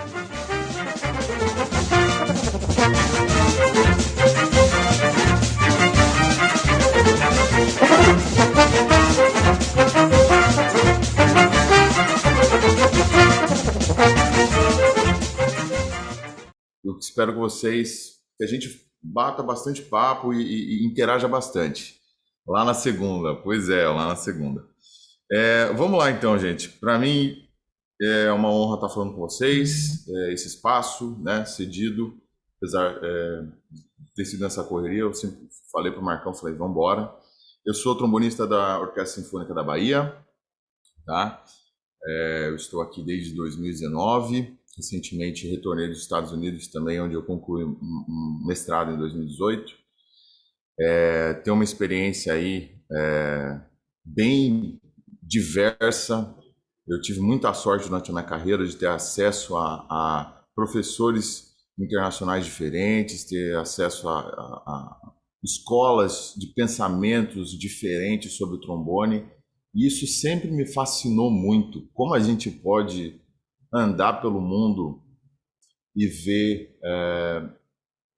Eu espero que a gente bata bastante papo e interaja bastante. Lá na segunda, pois é, lá na segunda. Vamos lá então, gente. Para mim é uma honra estar falando com vocês, esse espaço, né, cedido, apesar de ter sido nessa correria, eu sempre falei para o Marcão, falei, vamos embora. Eu sou trombonista da Orquestra Sinfônica da Bahia, tá? Eu estou aqui desde 2019. Recentemente retornei dos Estados Unidos também, onde eu concluí um mestrado em 2018. Tenho uma experiência aí bem diversa. Eu tive muita sorte durante a minha carreira de ter acesso a professores internacionais diferentes, ter acesso a escolas de pensamentos diferentes sobre o trombone. E isso sempre me fascinou muito. Como a gente pode andar pelo mundo e ver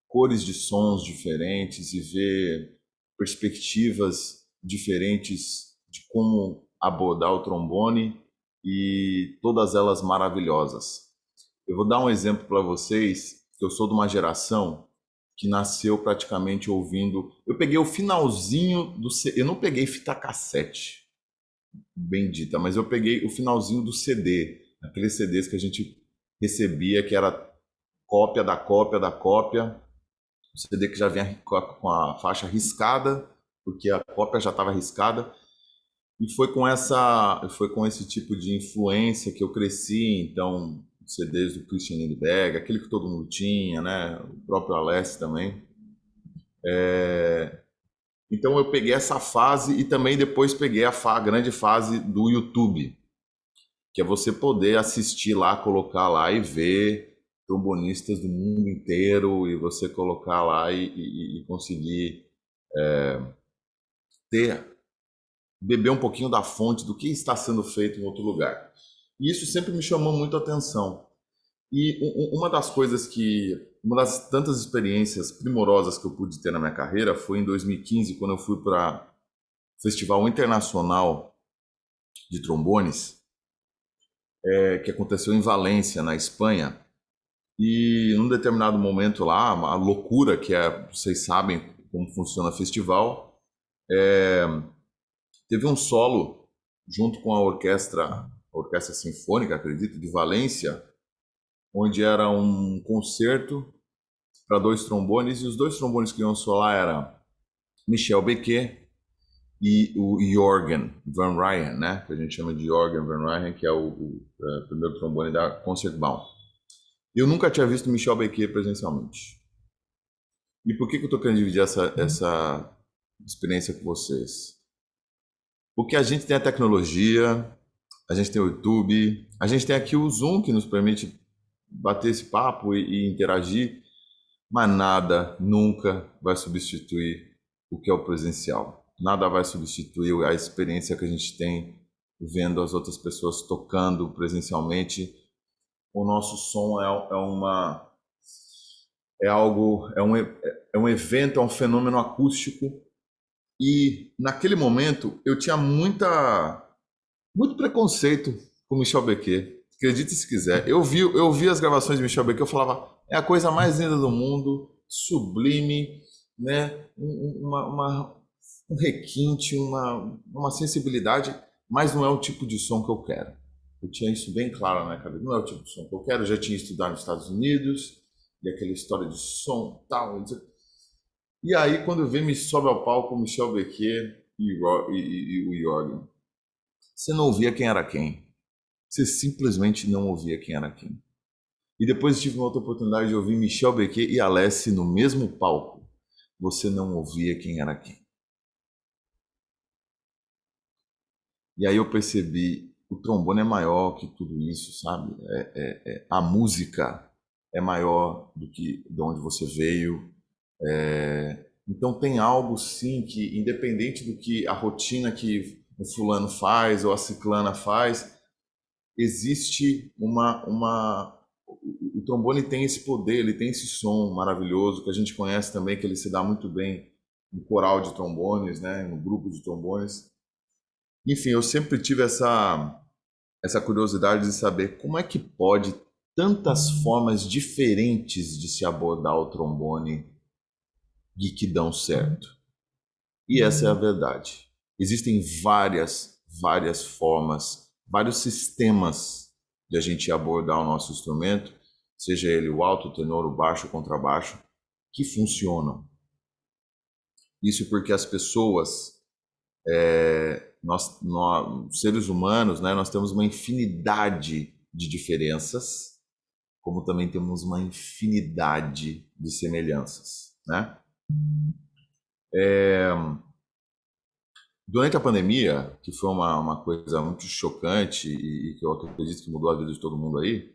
cores de sons diferentes e ver perspectivas diferentes de como abordar o trombone e todas elas maravilhosas. Eu vou dar um exemplo para vocês, que eu sou de uma geração que nasceu praticamente ouvindo. Eu peguei o finalzinho do. Eu não peguei fita cassete, bendita, mas eu peguei o finalzinho do CD, aqueles CDs que a gente recebia, que era cópia da cópia da cópia, o CD que já vinha com a faixa riscada, porque a cópia já estava riscada. E foi com esse tipo de influência que eu cresci. Então, CDs do Christian Lindbergh, aquele que todo mundo tinha, né? O próprio Alessio também. Então eu peguei essa fase e também depois peguei a grande fase do YouTube, que é você poder assistir lá, colocar lá e ver trombonistas do mundo inteiro e você colocar lá e conseguir ter beber um pouquinho da fonte do que está sendo feito em outro lugar. E isso sempre me chamou muito a atenção. E uma das tantas experiências primorosas que eu pude ter na minha carreira foi em 2015, quando eu fui para o Festival Internacional de Trombones, que aconteceu em Valência, na Espanha. E num determinado momento lá, a loucura que é, vocês sabem como funciona o festival, teve um solo junto com a orquestra sinfônica, acredito, de Valência, onde era um concerto para dois trombones, e os dois trombones que iam solar eram Michel Becquet e o Jorgen Van Ryen, né? Que a gente chama de Jorgen Van Ryen, que é o primeiro trombone da Concertbahn. Eu nunca tinha visto Michel Becquet presencialmente. E por que eu estou querendo dividir essa experiência com vocês? Porque a gente tem a tecnologia, a gente tem o YouTube, a gente tem aqui o Zoom que nos permite bater esse papo e interagir, mas nada nunca vai substituir o que é o presencial. Nada vai substituir a experiência que a gente tem vendo as outras pessoas tocando presencialmente. O nosso som é um evento, é um fenômeno acústico. E naquele momento eu tinha muito preconceito com Michel Becquet. Acredite se quiser. Eu vi as gravações de Michel Becquet, eu falava, é a coisa mais linda do mundo, sublime, né? Um requinte, uma sensibilidade, mas não é o tipo de som que eu quero. Eu tinha isso bem claro na minha cabeça. Não é o tipo de som que eu quero. Eu já tinha estudado nos Estados Unidos, e aquela história de som tal. E aí, quando vem, me sobe ao palco Michel Becquet e o Jorgen. Você não ouvia quem era quem. Você simplesmente não ouvia quem era quem. E depois tive uma outra oportunidade de ouvir Michel Becquet e Alessi no mesmo palco. Você não ouvia quem era quem. E aí eu percebi, o trombone é maior que tudo isso, sabe? A música é maior do que de onde você veio. Então tem algo sim que, independente do que a rotina que o fulano faz ou a ciclana faz, existe o trombone tem esse poder, ele tem esse som maravilhoso que a gente conhece também, que ele se dá muito bem no coral de trombones, né, no grupo de trombones. Enfim, eu sempre tive essa curiosidade de saber como é que pode tantas formas diferentes de se abordar o trombone e que dão certo. E essa é a verdade. Existem várias formas, vários sistemas de a gente abordar o nosso instrumento, seja ele o alto, o tenor, o baixo, o contrabaixo, que funcionam. Isso porque as pessoas, nós, seres humanos, né, nós temos uma infinidade de diferenças, como também temos uma infinidade de semelhanças, né? Durante a pandemia, que foi uma coisa muito chocante e que eu acredito que mudou a vida de todo mundo aí,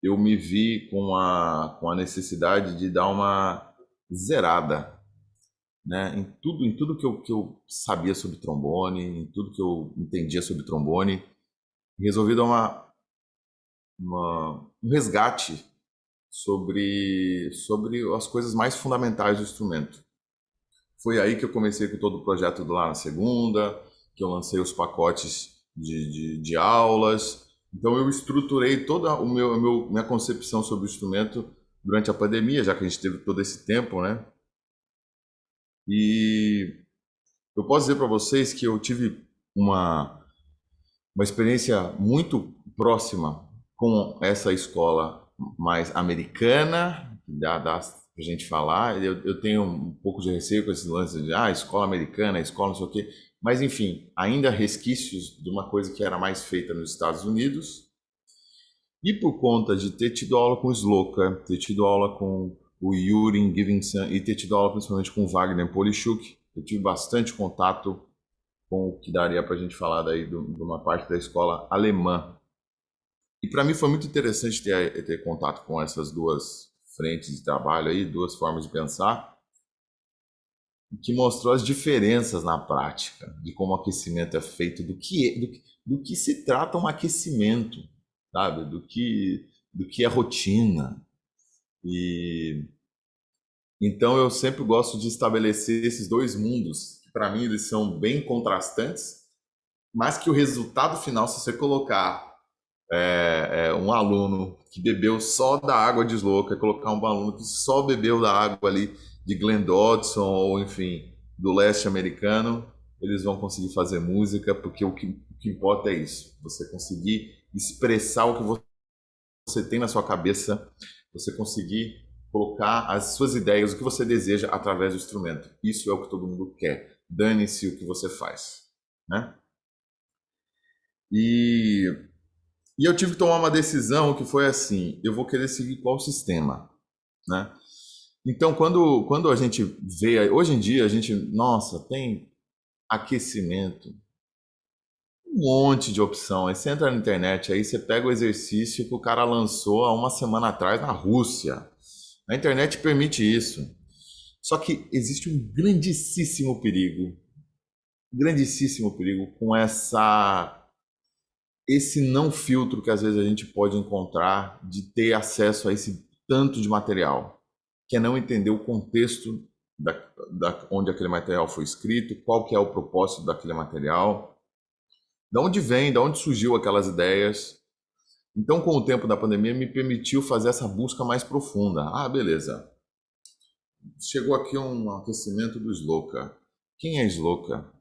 eu me vi com a necessidade de dar uma zerada, né, em tudo que eu sabia sobre trombone, em tudo que eu entendia sobre trombone, e resolvi dar um resgate sobre as coisas mais fundamentais do instrumento. Foi aí que eu comecei com todo o projeto do Lá na Segunda, que eu lancei os pacotes de aulas. Então eu estruturei toda minha concepção sobre o instrumento durante a pandemia, já que a gente teve todo esse tempo, né? E eu posso dizer para vocês que eu tive uma experiência muito próxima com essa escola mais americana, dá para a gente falar. Eu tenho um pouco de receio com esse lance de escola americana, escola não sei o quê, mas enfim, ainda resquícios de uma coisa que era mais feita nos Estados Unidos. E por conta de ter tido aula com o Sloka, ter tido aula com o Yuri Givinson e ter tido aula principalmente com o Wagner Polishuk, eu tive bastante contato com o que daria para a gente falar daí de uma parte da escola alemã. E para mim foi muito interessante ter contato com essas duas frentes de trabalho aí, duas formas de pensar, que mostrou as diferenças na prática de como o aquecimento é feito, do que se trata um aquecimento, sabe? Do que é rotina. E então eu sempre gosto de estabelecer esses dois mundos, que para mim eles são bem contrastantes, mas que o resultado final, se você colocar um aluno que bebeu só da água de Sloka, colocar um aluno que só bebeu da água ali de Glen Dodson ou enfim do leste americano, eles vão conseguir fazer música, porque o que importa é isso, você conseguir expressar o que você tem na sua cabeça, você conseguir colocar as suas ideias, o que você deseja através do instrumento. Isso é o que todo mundo quer. Dane-se o que você faz, né? E eu tive que tomar uma decisão que foi assim: eu vou querer seguir qual sistema, né? Então, quando a gente vê, hoje em dia, a gente, nossa, tem aquecimento, um monte de opção. Aí você entra na internet, aí você pega o exercício que o cara lançou há uma semana atrás na Rússia. A internet permite isso. Só que existe um grandíssimo perigo com esse não filtro que às vezes a gente pode encontrar de ter acesso a esse tanto de material, que é não entender o contexto onde aquele material foi escrito, qual que é o propósito daquele material, de onde vem, de onde surgiu aquelas ideias. Então, com o tempo da pandemia, me permitiu fazer essa busca mais profunda. Beleza. Chegou aqui um aquecimento do Sloka. Quem é Sloka?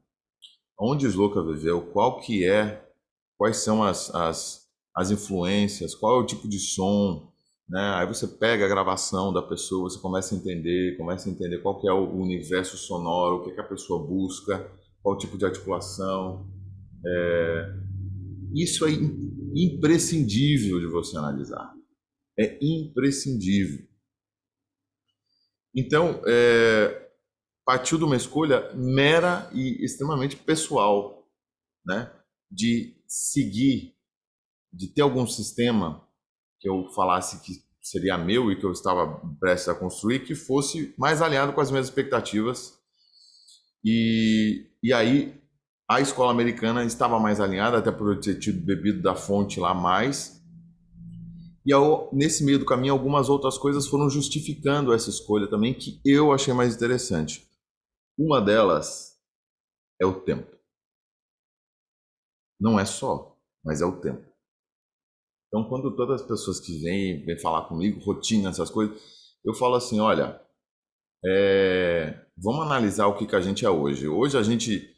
Onde Sloka viveu? Quais são as influências, qual é o tipo de som, né? Aí você pega a gravação da pessoa, você começa a entender qual que é o universo sonoro, o que a pessoa busca, qual o tipo de articulação. Isso é imprescindível de você analisar. É imprescindível. Então, partiu de uma escolha mera e extremamente pessoal, né? De seguir, de ter algum sistema que eu falasse que seria meu e que eu estava prestes a construir, que fosse mais alinhado com as minhas expectativas. E aí a escola americana estava mais alinhada, até por eu ter tido bebido da fonte lá mais. E nesse meio do caminho, algumas outras coisas foram justificando essa escolha também, que eu achei mais interessante. Uma delas é o tempo. Não é só, mas é o tempo. Então, quando todas as pessoas que vêm falar comigo, rotina, essas coisas, eu falo assim, olha, vamos analisar o que a gente é hoje. Hoje a gente,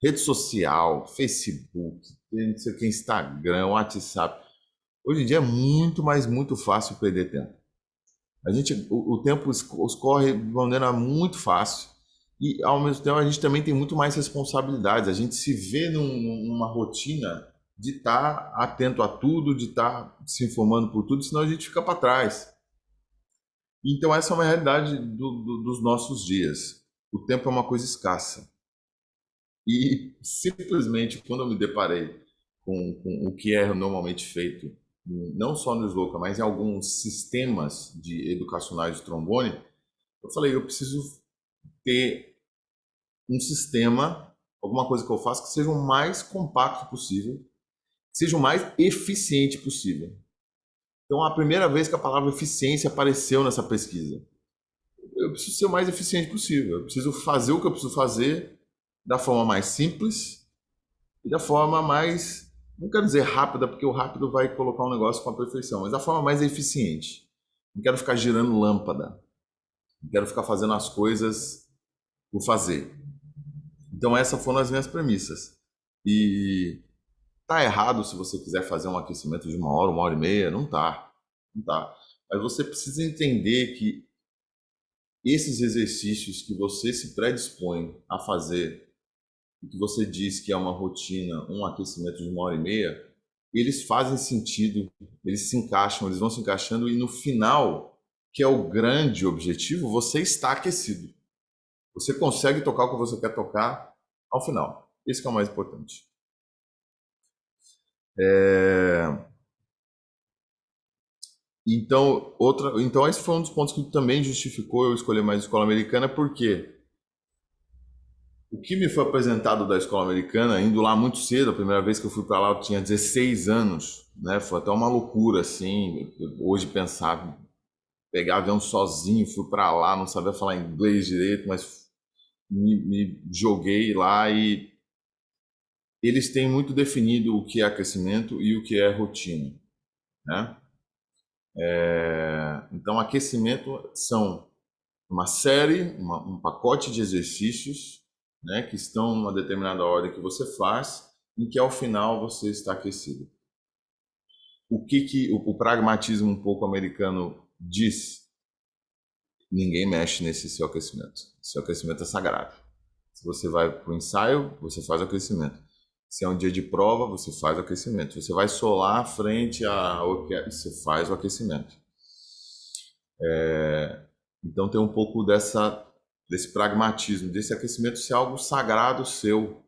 rede social, Facebook, não sei o que, Instagram, WhatsApp, hoje em dia é muito, mas muito fácil perder tempo. O tempo escorre de maneira muito fácil e, ao mesmo tempo, a gente também tem muito mais responsabilidades. A gente se vê numa rotina de estar atento a tudo, de estar se informando por tudo, senão a gente fica para trás. Então, essa é uma realidade dos nossos dias. O tempo é uma coisa escassa. E, simplesmente, quando eu me deparei com o que é normalmente feito, não só no Sloka, mas em alguns sistemas educacionais de trombone, eu falei, eu preciso ter um sistema, alguma coisa que eu faça que seja o mais compacto possível, que seja o mais eficiente possível. Então, a primeira vez que a palavra eficiência apareceu nessa pesquisa, eu preciso ser o mais eficiente possível. Eu preciso fazer o que eu preciso fazer da forma mais simples e da forma mais, não quero dizer rápida, porque o rápido vai colocar um negócio com a perfeição, mas da forma mais eficiente. Não quero ficar girando lâmpada. Não quero ficar fazendo as coisas por fazer. Então essas foram as minhas premissas. E tá errado se você quiser fazer um aquecimento de 1 hora e meia, não tá. Não tá. Mas você precisa entender que esses exercícios que você se predispõe a fazer, e que você diz que é uma rotina, um aquecimento de 1 hora e meia, eles fazem sentido, eles se encaixam, eles vão se encaixando e no final, que é o grande objetivo, você está aquecido. Você consegue tocar o que você quer tocar ao final. Esse que é o mais importante. Então esse foi um dos pontos que também justificou eu escolher mais a escola americana, porque o que me foi apresentado da escola americana, indo lá muito cedo, a primeira vez que eu fui para lá eu tinha 16 anos, né? Foi até uma loucura, assim, hoje pensar, pegar avião sozinho, fui para lá, não sabia falar inglês direito, mas me joguei lá e eles têm muito definido o que é aquecimento e o que é rotina, né? Então, aquecimento são uma série, um pacote de exercícios, né, que estão numa determinada ordem que você faz, em que ao final você está aquecido. O que o pragmatismo um pouco americano diz? Ninguém mexe nesse seu aquecimento. Seu aquecimento é sagrado. Se você vai para o ensaio, você faz o aquecimento. Se é um dia de prova, você faz o aquecimento. Você vai solar frente a você faz o aquecimento. Então tem um pouco desse pragmatismo, desse aquecimento ser algo sagrado seu.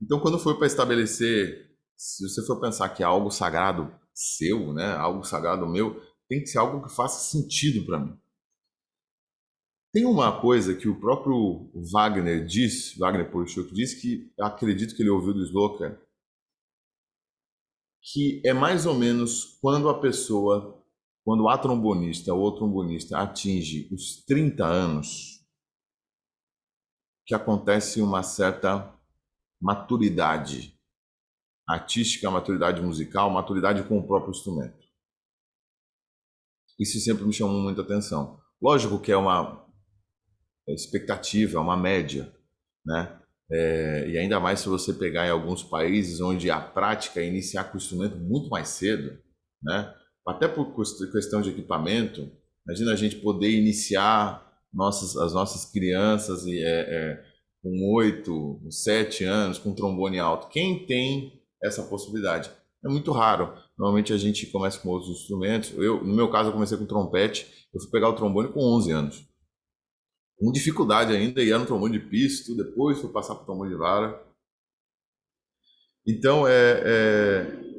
Então quando for para estabelecer, se você for pensar que é algo sagrado seu, né, algo sagrado meu, tem que ser algo que faça sentido para mim. Tem uma coisa que o próprio Wagner Porichuk diz, que acredito que ele ouviu do Sloka, que é mais ou menos quando a trombonista ou o trombonista atinge os 30 anos, que acontece uma certa maturidade artística, maturidade musical, maturidade com o próprio instrumento. Isso sempre me chamou muita atenção. Lógico que é uma expectativa, uma média, né? E ainda mais se você pegar em alguns países onde a prática é iniciar com o instrumento muito mais cedo, né? Até por questão de equipamento. Imagina a gente poder iniciar as nossas crianças com 8, 7 anos, com trombone alto. Quem tem essa possibilidade? É muito raro. Normalmente a gente começa com outros instrumentos. No meu caso, eu comecei com trompete. Eu fui pegar o trombone com 11 anos. Com dificuldade ainda, e era um trombone de pisto, depois fui passar para o trombone de vara. Então,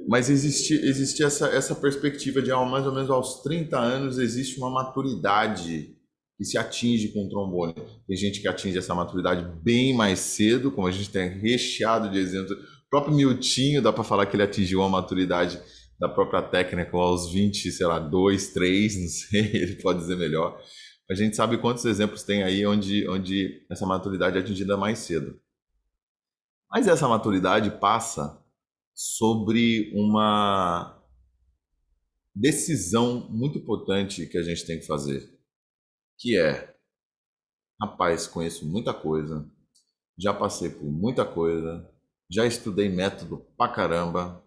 mas existia essa perspectiva de mais ou menos aos 30 anos existe uma maturidade que se atinge com o trombone. Tem gente que atinge essa maturidade bem mais cedo, como a gente tem recheado de exemplos. O próprio Miltinho dá para falar que ele atingiu uma maturidade da própria técnica, ou aos 20, sei lá, 2, 3, não sei, ele pode dizer melhor. A gente sabe quantos exemplos tem aí onde essa maturidade é atingida mais cedo. Mas essa maturidade passa sobre uma decisão muito importante que a gente tem que fazer, que é, rapaz, conheço muita coisa, já passei por muita coisa, já estudei método pra caramba.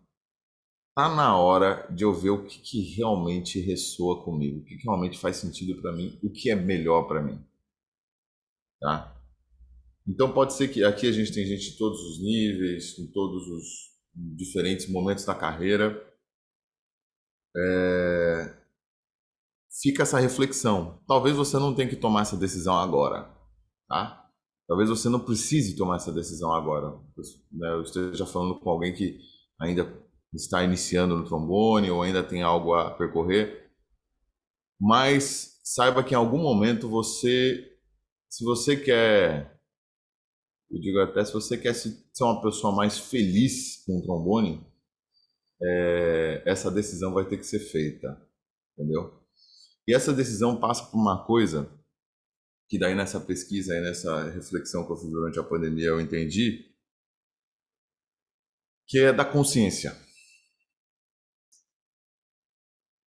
Tá na hora de eu ver o que, que realmente ressoa comigo, o que, que realmente faz sentido para mim, o que é melhor para mim, tá? Então pode ser que aqui a gente tem gente de todos os níveis, em todos os diferentes momentos da carreira. Fica essa reflexão. Talvez você não tenha que tomar essa decisão agora, tá? Talvez você não precise tomar essa decisão agora. Né? Eu esteja falando com alguém que ainda está iniciando no trombone ou ainda tem algo a percorrer, mas saiba que em algum momento você, se você quer, eu digo até se você quer ser uma pessoa mais feliz com o trombone, essa decisão vai ter que ser feita, entendeu? E essa decisão passa por uma coisa que daí nessa pesquisa e nessa reflexão que eu fiz durante a pandemia eu entendi, que é da consciência.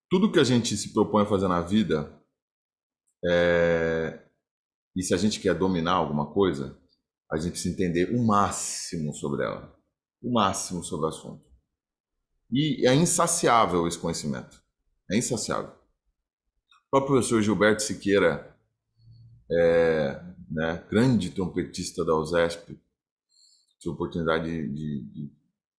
Tudo que a gente se propõe a fazer na vida, e se a gente quer dominar alguma coisa, a gente precisa entender o máximo sobre ela, o máximo sobre o assunto. E é insaciável esse conhecimento, é insaciável. O próprio professor Gilberto Siqueira, né, grande trompetista da USESP, tive a oportunidade de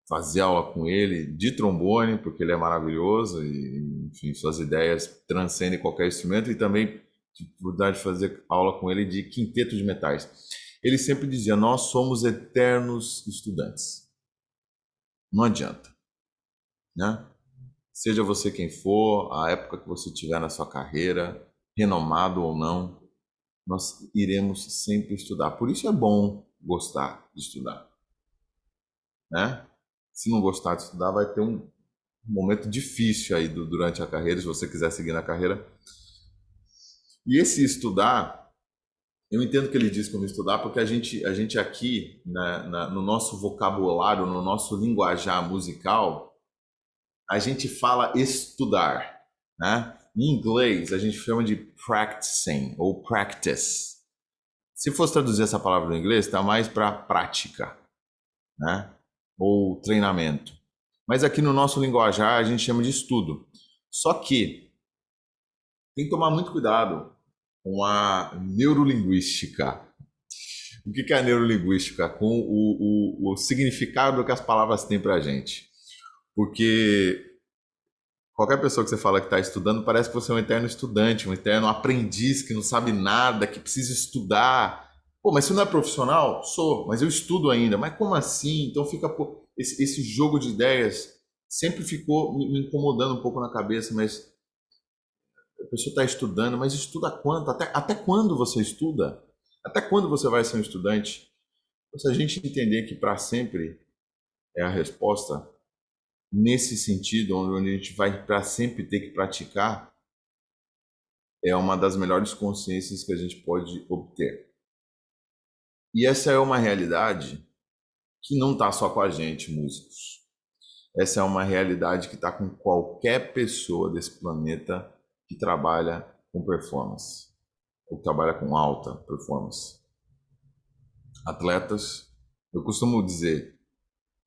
fazer aula com ele de trombone, porque ele é maravilhoso e, enfim, suas ideias transcendem qualquer instrumento, e também tive a oportunidade de fazer aula com ele de quinteto de metais. Ele sempre dizia: nós somos eternos estudantes. Não adianta, né? Seja você quem for, a época que você tiver na sua carreira, renomado ou não, nós iremos sempre estudar. Por isso é bom gostar de estudar, né? Se não gostar de estudar, vai ter um momento difícil aí durante a carreira, se você quiser seguir na carreira. E esse estudar, eu entendo que ele diz como estudar, porque a gente aqui, no nosso vocabulário, no nosso linguajar musical, a gente fala estudar, né? Em inglês, a gente chama de practicing ou practice. Se fosse traduzir essa palavra no inglês, está mais para prática, né? Ou treinamento. Mas aqui no nosso linguajar, a gente chama de estudo. Só que tem que tomar muito cuidado com a neurolinguística. O que é a neurolinguística? Com o significado que as palavras têm para a gente. Porque qualquer pessoa que você fala que está estudando, parece que você é um eterno estudante, um eterno aprendiz que não sabe nada, que precisa estudar. Pô, mas você não é profissional? Sou, mas eu estudo ainda. Mas como assim? Então fica, pô, esse jogo de ideias sempre ficou me incomodando um pouco na cabeça, mas a pessoa está estudando, mas estuda quanto? Até quando você estuda? Até quando você vai ser um estudante? Se a gente entender que para sempre é a resposta, nesse sentido, onde a gente vai para sempre ter que praticar, é uma das melhores consciências que a gente pode obter. E essa é uma realidade que não está só com a gente, músicos. Essa é uma realidade que está com qualquer pessoa desse planeta que trabalha com performance, ou que trabalha com alta performance. Atletas, eu costumo dizer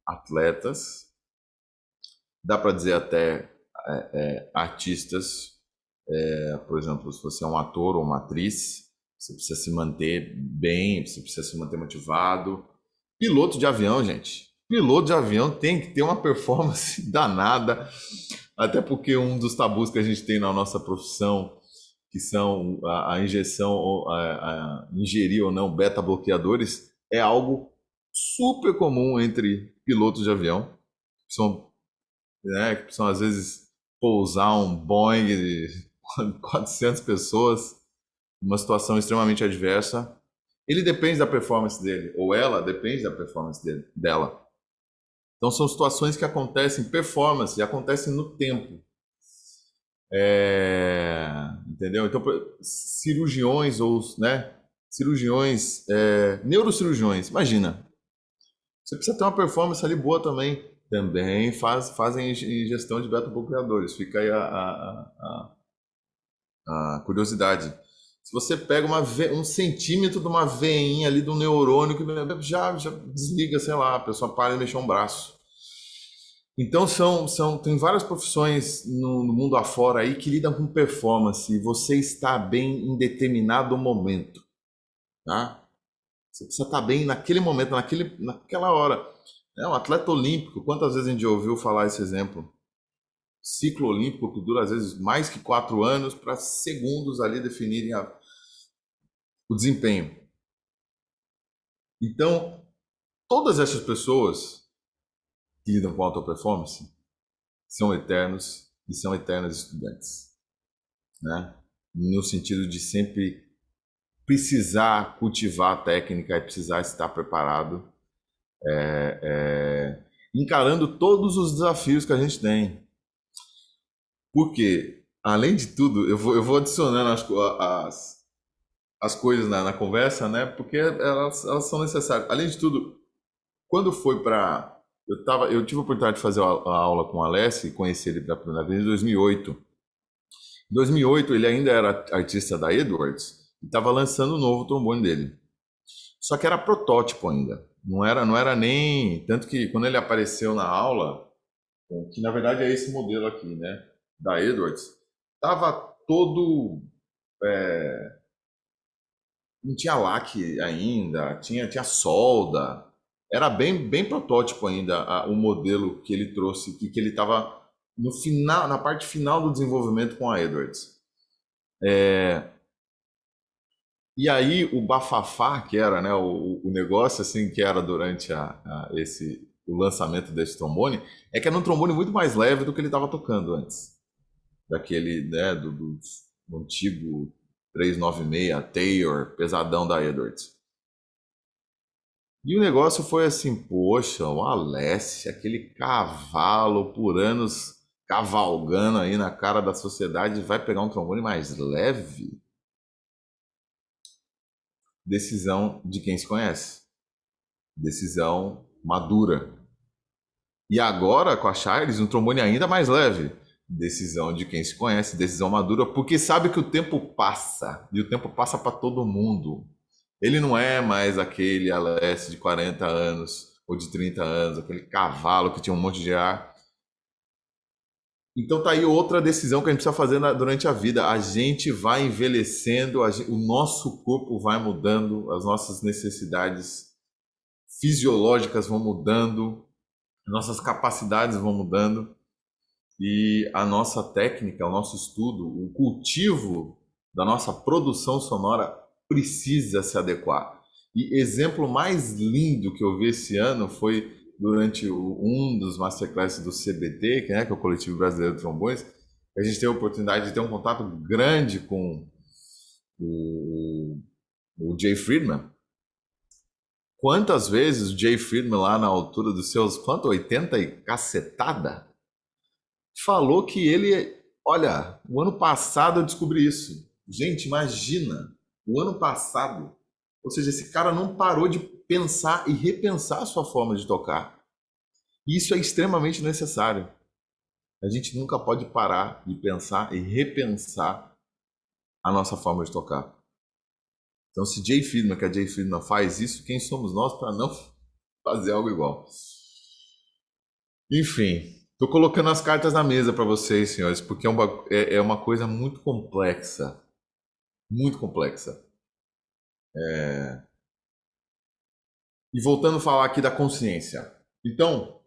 atletas, dá para dizer até artistas, por exemplo, se você é um ator ou uma atriz, você precisa se manter bem, você precisa se manter motivado. Piloto de avião, gente. Piloto de avião tem que ter uma performance danada, até porque um dos tabus que a gente tem na nossa profissão, que são a injeção, ingerir ou não beta-bloqueadores, é algo super comum entre pilotos de avião, que são, né, que são às vezes pousar um Boeing de 400 pessoas, numa situação extremamente adversa. Ele depende da performance dele, ou ela depende da performance dela. Então são situações que acontecem, performance, acontecem no tempo. Entendeu? Então, cirurgiões ou, né, cirurgiões, neurocirurgiões, imagina, você precisa ter uma performance ali boa também. Também fazem ingestão de beta-bloqueadores. Fica aí a curiosidade. Se você pega um centímetro de uma veinha ali do neurônio, que já desliga, sei lá, a pessoa para de mexer um braço. Então tem várias profissões no mundo afora aí que lidam com performance. E você está bem em determinado momento, tá? Você precisa estar bem naquele momento, naquela hora. Um atleta olímpico, quantas vezes a gente já ouviu falar esse exemplo? Ciclo olímpico que dura às vezes mais que 4 anos para segundos ali definirem o desempenho. Então, todas essas pessoas que lidam com alta performance são eternos e são eternas estudantes, né? No sentido de sempre precisar cultivar a técnica e precisar estar preparado, encarando todos os desafios que a gente tem. Porque, além de tudo, eu vou adicionando as coisas na conversa, né? Porque elas são necessárias. Além de tudo, quando foi para. Eu tive a oportunidade de fazer a aula com o Alessio e conhecer ele pela primeira vez em 2008. Em 2008, ele ainda era artista da Edwards e estava lançando o novo trombone dele. Só que era protótipo ainda. Não era nem. Tanto que quando ele apareceu na aula, que na verdade é esse modelo aqui, né? Da Edwards, estava todo. Não tinha lacre ainda, tinha solda. Era bem protótipo ainda o modelo que ele trouxe, que ele estava no final, na parte final do desenvolvimento com a Edwards. E aí o bafafá que era, né, o negócio assim que era durante o lançamento desse trombone, é que era um trombone muito mais leve do que ele estava tocando antes. Daquele, né, do antigo 396 Taylor, pesadão da Edwards. E o negócio foi assim, poxa, o Alessia, aquele cavalo por anos cavalgando aí na cara da sociedade, vai pegar um trombone mais leve? Decisão de quem se conhece. Decisão madura. E agora, com a Charles, um trombone ainda mais leve. Decisão de quem se conhece, decisão madura, porque sabe que o tempo passa, e o tempo passa para todo mundo. Ele não é mais aquele Alessio de 40 anos ou de 30 anos, aquele cavalo que tinha um monte de ar. Então tá aí outra decisão que a gente precisa fazer durante a vida. A gente vai envelhecendo, o nosso corpo vai mudando, as nossas necessidades fisiológicas vão mudando, nossas capacidades vão mudando e a nossa técnica, o nosso estudo, o cultivo da nossa produção sonora precisa se adequar. E exemplo mais lindo que eu vi esse ano foi durante um dos masterclasses do CBT, que é o Coletivo Brasileiro de Trombones, a gente teve a oportunidade de ter um contato grande com o Jay Friedman. Quantas vezes o Jay Friedman, lá na altura dos seus, 80 e cacetada, falou que ele, olha, o ano passado eu descobri isso. Gente, imagina, o ano passado. Ou seja, esse cara não parou de pensar e repensar a sua forma de tocar. E isso é extremamente necessário. A gente nunca pode parar de pensar e repensar a nossa forma de tocar. Então, se Jay Friedman, que a Jay Friedman faz isso, quem somos nós para não fazer algo igual? Enfim, estou colocando as cartas na mesa para vocês, senhores, porque é uma coisa muito complexa. Muito complexa. E voltando a falar aqui da consciência. Então,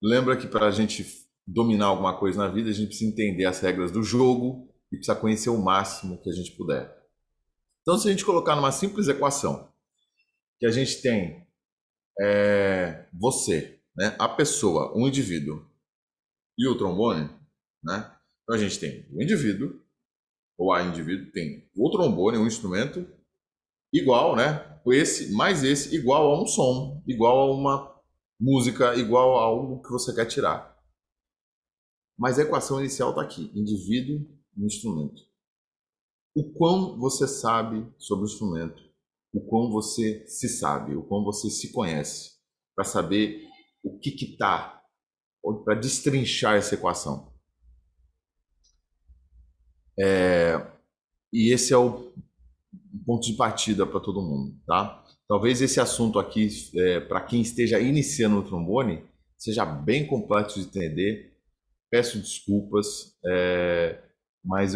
lembra que para a gente dominar alguma coisa na vida, a gente precisa entender as regras do jogo e precisa conhecer o máximo que a gente puder. Então, se a gente colocar numa simples equação, que a gente tem você, né, a pessoa, um indivíduo e o trombone, né? Então a gente tem o indivíduo, ou a indivíduo tem o trombone, um instrumento igual, né? Esse mais esse igual a um som, igual a uma música igual a algo que você quer tirar. Mas a equação inicial está aqui: indivíduo e instrumento. O quão você sabe sobre o instrumento, o quão você se sabe, o quão você se conhece, para saber o que está, para destrinchar essa equação. E esse é o ponto de partida para todo mundo, tá? Talvez esse assunto aqui, para quem esteja iniciando no trombone, seja bem complexo de entender. Peço desculpas, mas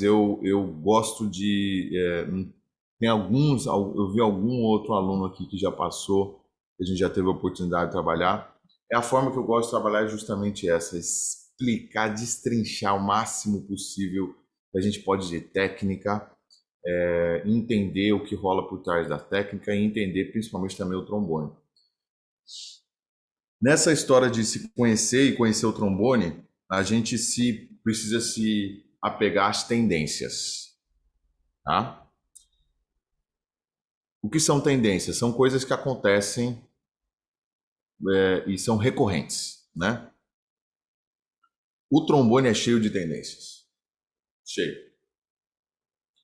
eu gosto de. Tem alguns, eu vi algum outro aluno aqui que já passou, que a gente já teve a oportunidade de trabalhar. É a forma que eu gosto de trabalhar é justamente essa: explicar, destrinchar o máximo possível que a gente pode de técnica, entender o que rola por trás da técnica e entender principalmente também o trombone. Nessa história de se conhecer e conhecer o trombone, a gente precisa se apegar às tendências, tá? O que são tendências? São coisas que acontecem e são recorrentes, né? O trombone é cheio de tendências. Cheio.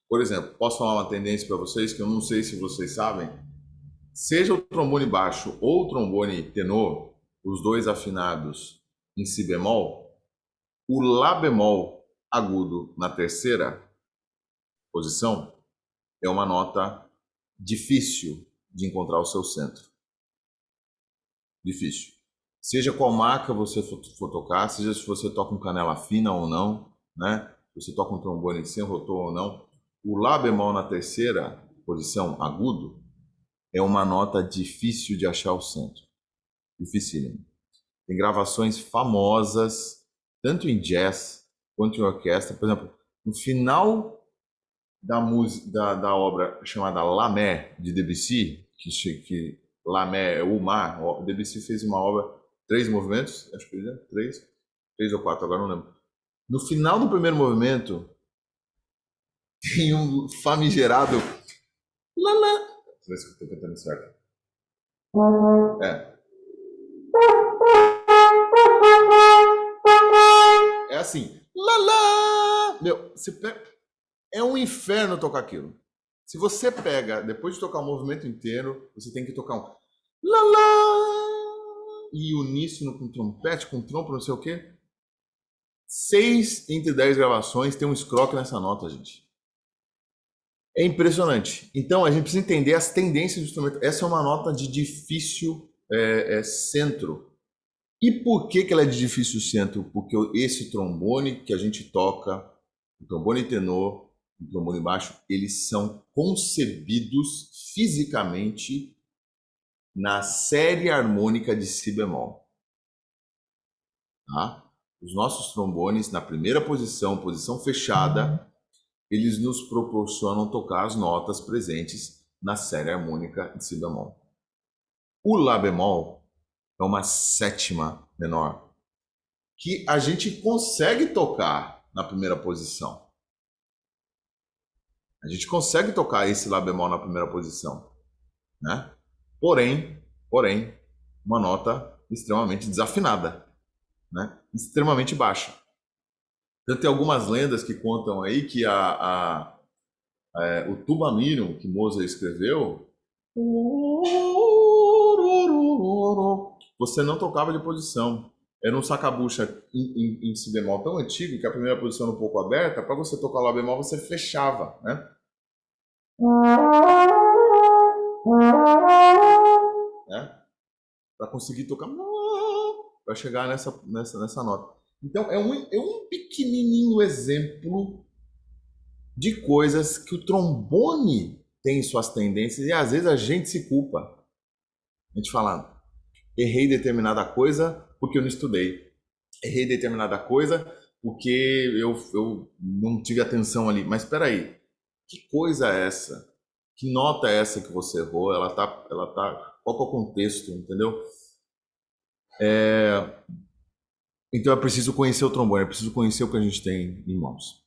Por exemplo, posso falar uma tendência para vocês que eu não sei se vocês sabem. Seja o trombone baixo ou o trombone tenor, os dois afinados em si bemol, o lá bemol agudo na terceira posição é uma nota difícil de encontrar o seu centro. Difícil. Seja qual marca você for tocar, seja se você toca um canela fina ou não, né? Se você toca um trombone sem rotor ou não, o lá bemol na terceira posição agudo é uma nota difícil de achar o centro. Dificílimo. Tem gravações famosas, tanto em jazz quanto em orquestra. Por exemplo, no final da obra chamada La Mer, de Debussy, que La Mer é o mar, Debussy fez uma obra, 3 movimentos, acho que é 3 ou 4, agora não lembro. No final do primeiro movimento, tem um famigerado lá lá. Deixa eu ver se eu estou cantando certo. É assim, lá lá. Meu, é um inferno tocar aquilo. Se você pega, depois de tocar o movimento inteiro, você tem que tocar um lá lá e uníssono com trompete, com trompa, não sei o quê. 6 entre 10 gravações tem um scroque nessa nota, gente. É impressionante. Então a gente precisa entender as tendências do instrumento. Essa é uma nota de difícil centro. E por que ela é de difícil centro? Porque esse trombone que a gente toca, o trombone tenor, o trombone baixo, eles são concebidos fisicamente na série harmônica de si bemol. Tá? Os nossos trombones, na primeira posição, posição fechada, eles nos proporcionam tocar as notas presentes na série harmônica de si bemol. O lá bemol é uma sétima menor, que a gente consegue tocar na primeira posição. A gente consegue tocar esse lá bemol na primeira posição, né? Porém, uma nota extremamente desafinada, né? Extremamente baixa. Então tem algumas lendas que contam aí que o Tubamino, que Mozart escreveu, você não tocava de posição. Era um sacabucha em si bemol tão antigo que a primeira posição era um pouco aberta, para você tocar lá bemol você fechava, né? Para conseguir tocar, para chegar nessa nota. Então é um pequenininho exemplo de coisas que o trombone tem suas tendências e às vezes a gente se culpa. A gente fala, errei determinada coisa porque eu não estudei. Errei determinada coisa porque eu não tive atenção ali. Mas espera aí, que coisa é essa? Que nota é essa que você errou? Ela tá, qual que é o contexto, entendeu? Então é preciso conhecer o trombone, é preciso conhecer o que a gente tem em mãos.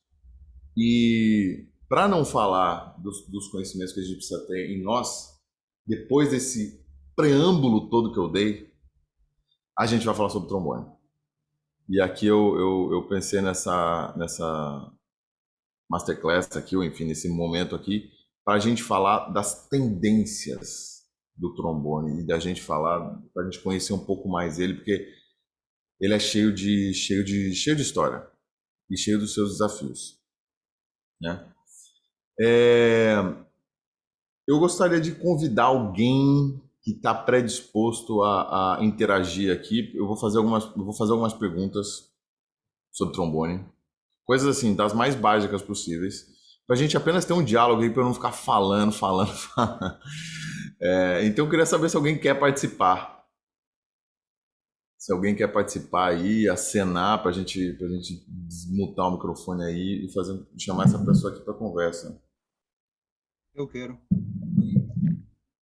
E para não falar dos conhecimentos que a gente precisa ter em nós, depois desse preâmbulo todo que eu dei, a gente vai falar sobre trombone. E aqui eu pensei nessa masterclass aqui, ou enfim, nesse momento aqui, para a gente falar das tendências do trombone e da gente falar, para a gente conhecer um pouco mais ele, porque ele é cheio de história e cheio dos seus desafios, né? É, eu gostaria de convidar alguém que está predisposto a interagir aqui. Eu vou fazer algumas perguntas sobre trombone, coisas assim, das mais básicas possíveis, para a gente apenas ter um diálogo aí, para eu não ficar falando, falando, falando. Então eu queria saber se alguém quer participar. Se alguém quer participar aí, acenar para gente desmutar o microfone aí e chamar essa pessoa aqui para conversa. Eu quero.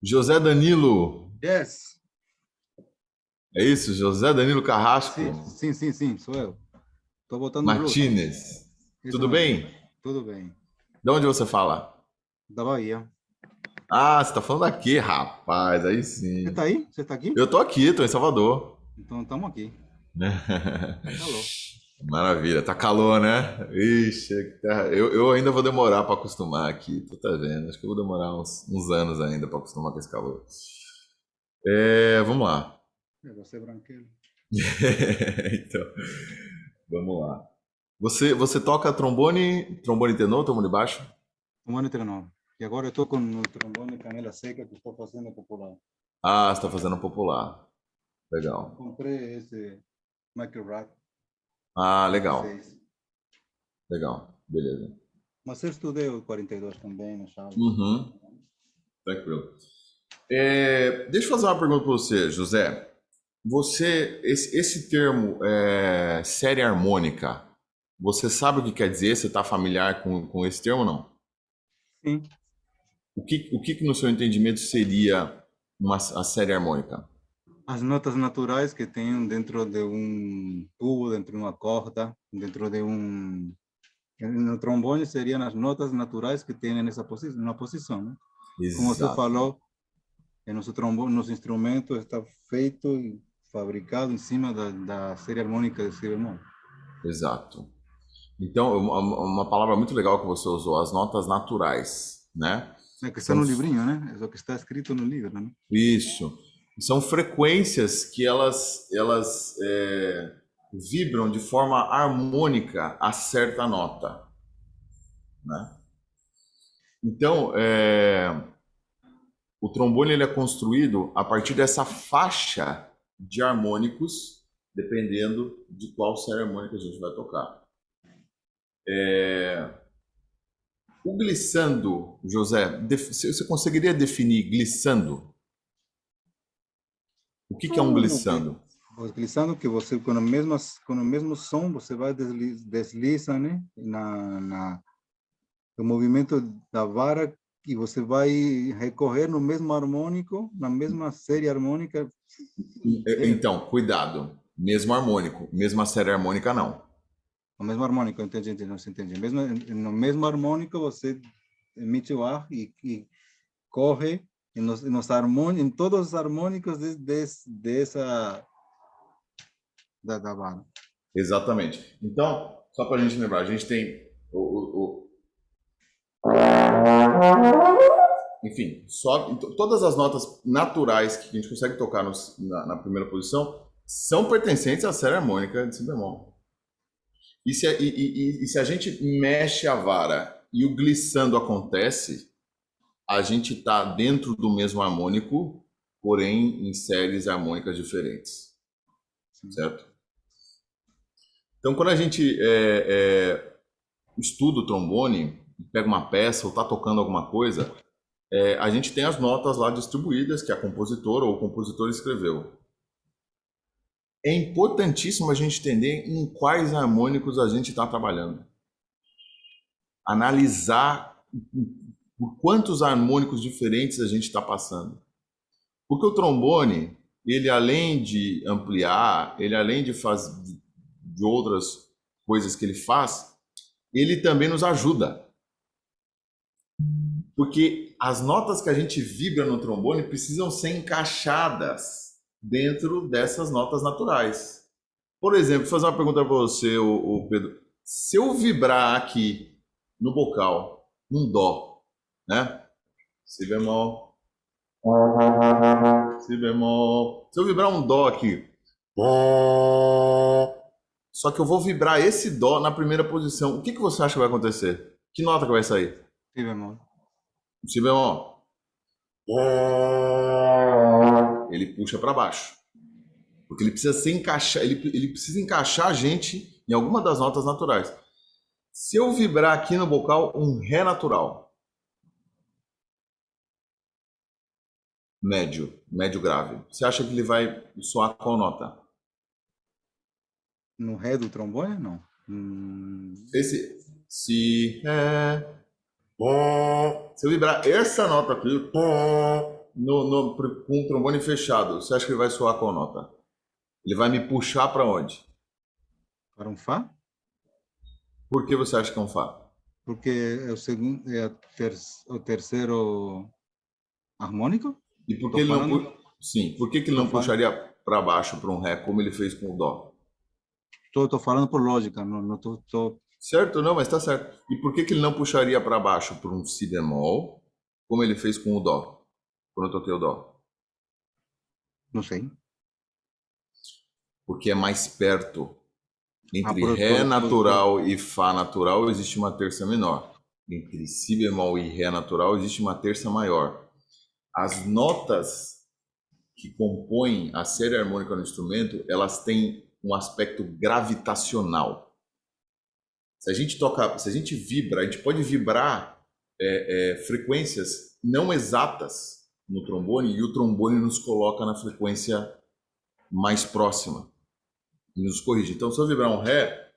José Danilo, Yes. é isso? José Danilo Carrasco Sim, sou eu. Tô botando blues. Martinez. Isso Tudo mesmo. bem? Tudo bem. De onde você fala? Da Bahia. Ah, você tá falando aqui, rapaz, aí Você sim. tá aí? Você tá aqui? Eu tô aqui, tô em Salvador. Então estamos aqui. Tá calor. Maravilha, tá calor, né? Ixi, eu ainda vou demorar para acostumar aqui, tu tá vendo? Acho que eu vou demorar uns anos ainda para acostumar com esse calor. Vamos lá. Você é branquelo. Então, vamos lá. Você toca trombone tenor, trombone baixo? Um ano e treinou. E agora eu tô com o trombone canela seca que estou fazendo popular. Ah, você tá fazendo popular. Legal. Comprei esse Micro Rack Ah, legal. 16. Legal. Beleza. Mas eu estudei o 42 também na chave. Uhum, tranquilo. Deixa eu fazer uma pergunta para você, José. Esse termo série harmônica, você sabe o que quer dizer? Você está familiar com esse termo ou não? Sim. O que no seu entendimento seria a série harmônica? As notas naturais que tem dentro de um tubo, dentro de uma corda, dentro de um... No trombone seriam as notas naturais que tem na posição, né? Como você Exato, falou, nosso trombone, nosso instrumento está feito e fabricado em cima da série harmônica de si bemol. exato. Então, uma palavra muito legal que você usou, as notas naturais, né? É que está São no livrinho, né? É o que está escrito no livro, né? isso. São frequências que elas vibram de forma harmônica a certa nota, né? Então, o trombone ele é construído a partir dessa faixa de harmônicos, dependendo de qual série harmônica a gente vai tocar. O glissando, José, você conseguiria definir glissando? O que é um glissando? Utilizando que você com o mesmo som você vai desliza, né? O movimento da vara e você vai recorrer no mesmo harmônico, na mesma série harmônica. Então, cuidado. Mesmo harmônico, mesma série harmônica não. No mesmo harmônico, entende? Não se entende. No mesmo harmônico você emite o ar e corre nos harmônicos, em todos os harmônicos dessa da vara. Exatamente. Então, só para a gente lembrar, a gente tem enfim, todas as notas naturais que a gente consegue tocar na primeira posição são pertencentes à série harmônica de si bemol. E se a gente mexe a vara e o glissando acontece, a gente está dentro do mesmo harmônico, porém em séries harmônicas diferentes, Sim. certo? Então, quando a gente estuda o trombone, pega uma peça ou está tocando alguma coisa, a gente tem as notas lá distribuídas que a compositora ou o compositor escreveu. É importantíssimo a gente entender em quais harmônicos a gente está trabalhando. Analisar por quantos harmônicos diferentes a gente está passando. Porque o trombone, ele além de ampliar, ele além de fazer de outras coisas que ele faz, ele também nos ajuda. Porque as notas que a gente vibra no trombone precisam ser encaixadas dentro dessas notas naturais. Por exemplo, vou fazer uma pergunta para você, o Pedro. Se eu vibrar aqui no bocal, num dó, né? Si bemol, si bemol. Se eu vibrar um dó aqui, só que eu vou vibrar esse dó na primeira posição, o que que você acha que vai acontecer? Que nota que vai sair? Si bemol. Si bemol. Ele puxa para baixo. Porque ele precisa se encaixar, ele precisa encaixar a gente em alguma das notas naturais. Se eu vibrar aqui no bocal um Ré natural, médio grave, você acha que ele vai soar qual nota? No ré do trombone, não. Esse Si, Ré, se eu vibrar essa nota aqui com o trombone fechado, você acha que ele vai soar qual nota? Ele vai me puxar para onde? Para um Fá, Por que você acha que é um Fá? porque é o segundo, o terceiro harmônico. E por que Estou ele não, falando, sim, por que ele estou não falando, puxaria para baixo para um Ré como ele fez com o Dó? estou falando por lógica, não estou. Certo? Não, mas tá certo. E por que ele não puxaria para baixo para um Si bemol, como ele fez com o Dó, quando eu toquei o Dó? Não sei. Porque é mais perto. Ah, Entre Ré natural e Fá natural existe uma terça menor. Entre Si bemol e Ré natural existe uma terça maior. As notas que compõem a série harmônica no instrumento, elas têm um aspecto gravitacional. Se a gente toca, se a gente vibra, a gente pode vibrar frequências não exatas no trombone e o trombone nos coloca na frequência mais próxima e nos corrige. Então, se eu vibrar um Ré,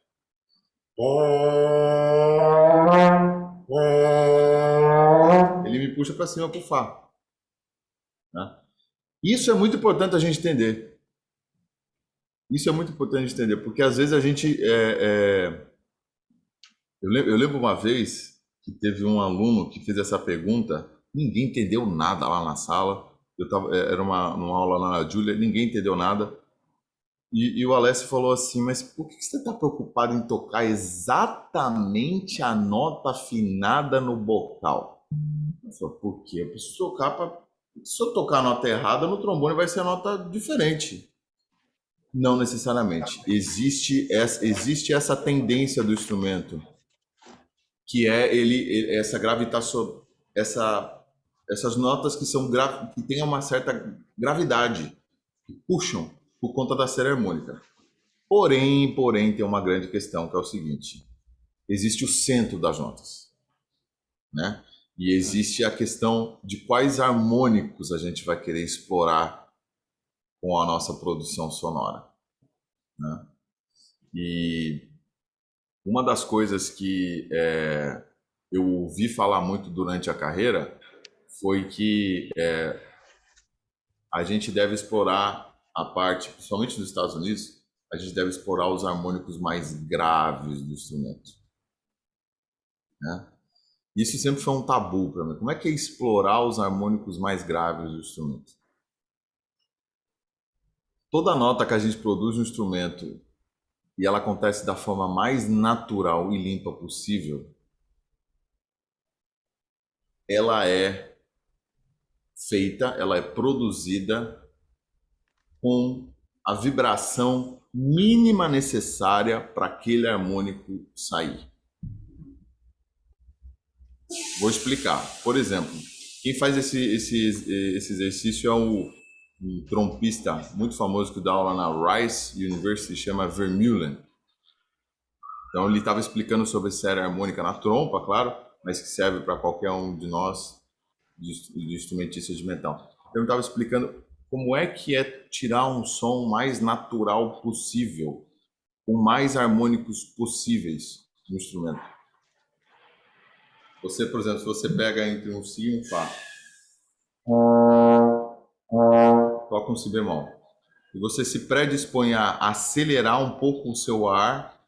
ele me puxa para cima para o Fá. Né? Isso é muito importante a gente entender. Isso é muito importante a gente entender, porque às vezes a gente. Eu lembro uma vez que teve um aluno que fez essa pergunta, ninguém entendeu nada lá na sala. Era numa aula lá na Júlia, ninguém entendeu nada. E o Alessio falou assim, mas por que você está preocupado em tocar exatamente a nota afinada no bocal? Eu falei, por quê? Eu preciso tocar se eu tocar a nota errada, no trombone vai ser a nota diferente. Não necessariamente. Existe essa tendência do instrumento, que é essa gravitação, essas notas que que têm uma certa gravidade, que puxam por conta da série harmônica. Porém, tem uma grande questão, que é o seguinte: existe o centro das notas, né? E existe a questão de quais harmônicos a gente vai querer explorar com a nossa produção sonora, né? E uma das coisas que eu ouvi falar muito durante a carreira foi que a gente deve explorar a parte, principalmente nos Estados Unidos, a gente deve explorar os harmônicos mais graves do instrumento, né? Isso sempre foi um tabu para mim. Como é que é explorar os harmônicos mais graves do instrumento? Toda nota que a gente produz no instrumento e ela acontece da forma mais natural e limpa possível, ela é feita, ela é produzida com a vibração mínima necessária para aquele harmônico sair. Vou explicar. Por exemplo, quem faz esse exercício é um trompista muito famoso que dá aula na Rice University, chama Vermeulen. Então ele estava explicando sobre série harmônica na trompa, claro, mas que serve para qualquer um de nós, de instrumentistas de metal. Então ele estava explicando como é que é tirar um som mais natural possível, com mais harmônicos possíveis no instrumento. Você, por exemplo, se você pega entre um Si e um Fá, toca um Si bemol, e você se predispõe a acelerar um pouco o seu ar,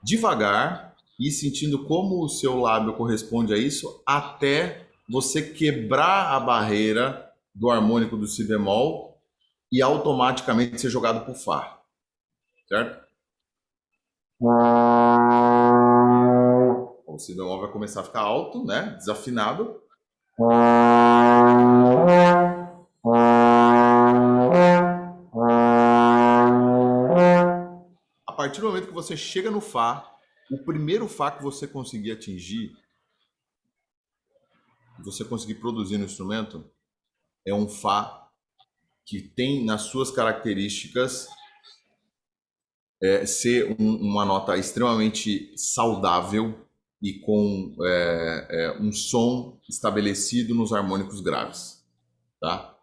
devagar, e sentindo como o seu lábio corresponde a isso, até você quebrar a barreira do harmônico do Si bemol e automaticamente ser jogado para o Fá, certo? O si bemol vai começar a ficar alto, né? Desafinado. A partir do momento que você chega no Fá, o primeiro Fá que você conseguir atingir, que você conseguir produzir no instrumento, é um Fá que tem nas suas características ser uma nota extremamente saudável e com um som estabelecido nos harmônicos graves, tá?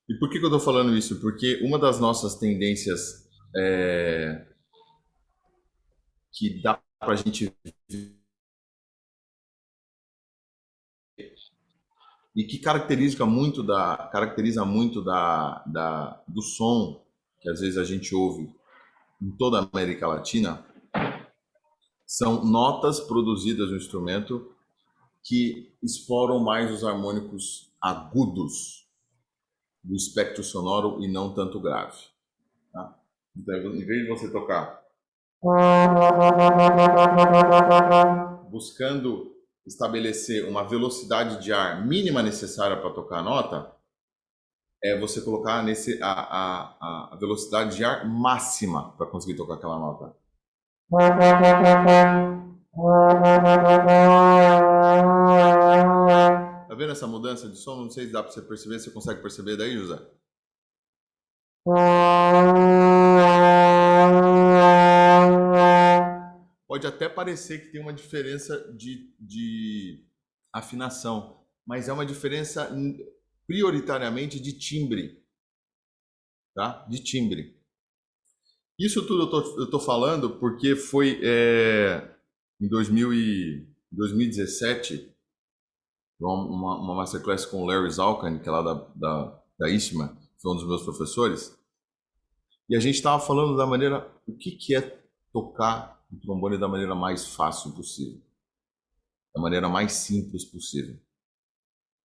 E por que eu estou falando isso? Porque uma das nossas tendências que dá para a gente e que caracteriza muito do som que às vezes a gente ouve em toda a América Latina, são notas produzidas no instrumento que exploram mais os harmônicos agudos do espectro sonoro e não tanto grave. Tá? Então, em vez de você tocar buscando estabelecer uma velocidade de ar mínima necessária para tocar a nota, é você colocar a velocidade de ar máxima para conseguir tocar aquela nota. Tá vendo essa mudança de som? Não sei se dá para você perceber. Você consegue perceber daí, José? Pode até parecer que tem uma diferença de afinação, mas é uma diferença prioritariamente de timbre, tá? De timbre. Isso tudo eu tô falando porque foi em 2017, uma masterclass com o Larry Zalkan, que é lá da ISMA, foi um dos meus professores, e a gente estava falando da maneira, o que é tocar o trombone da maneira mais fácil possível, da maneira mais simples possível,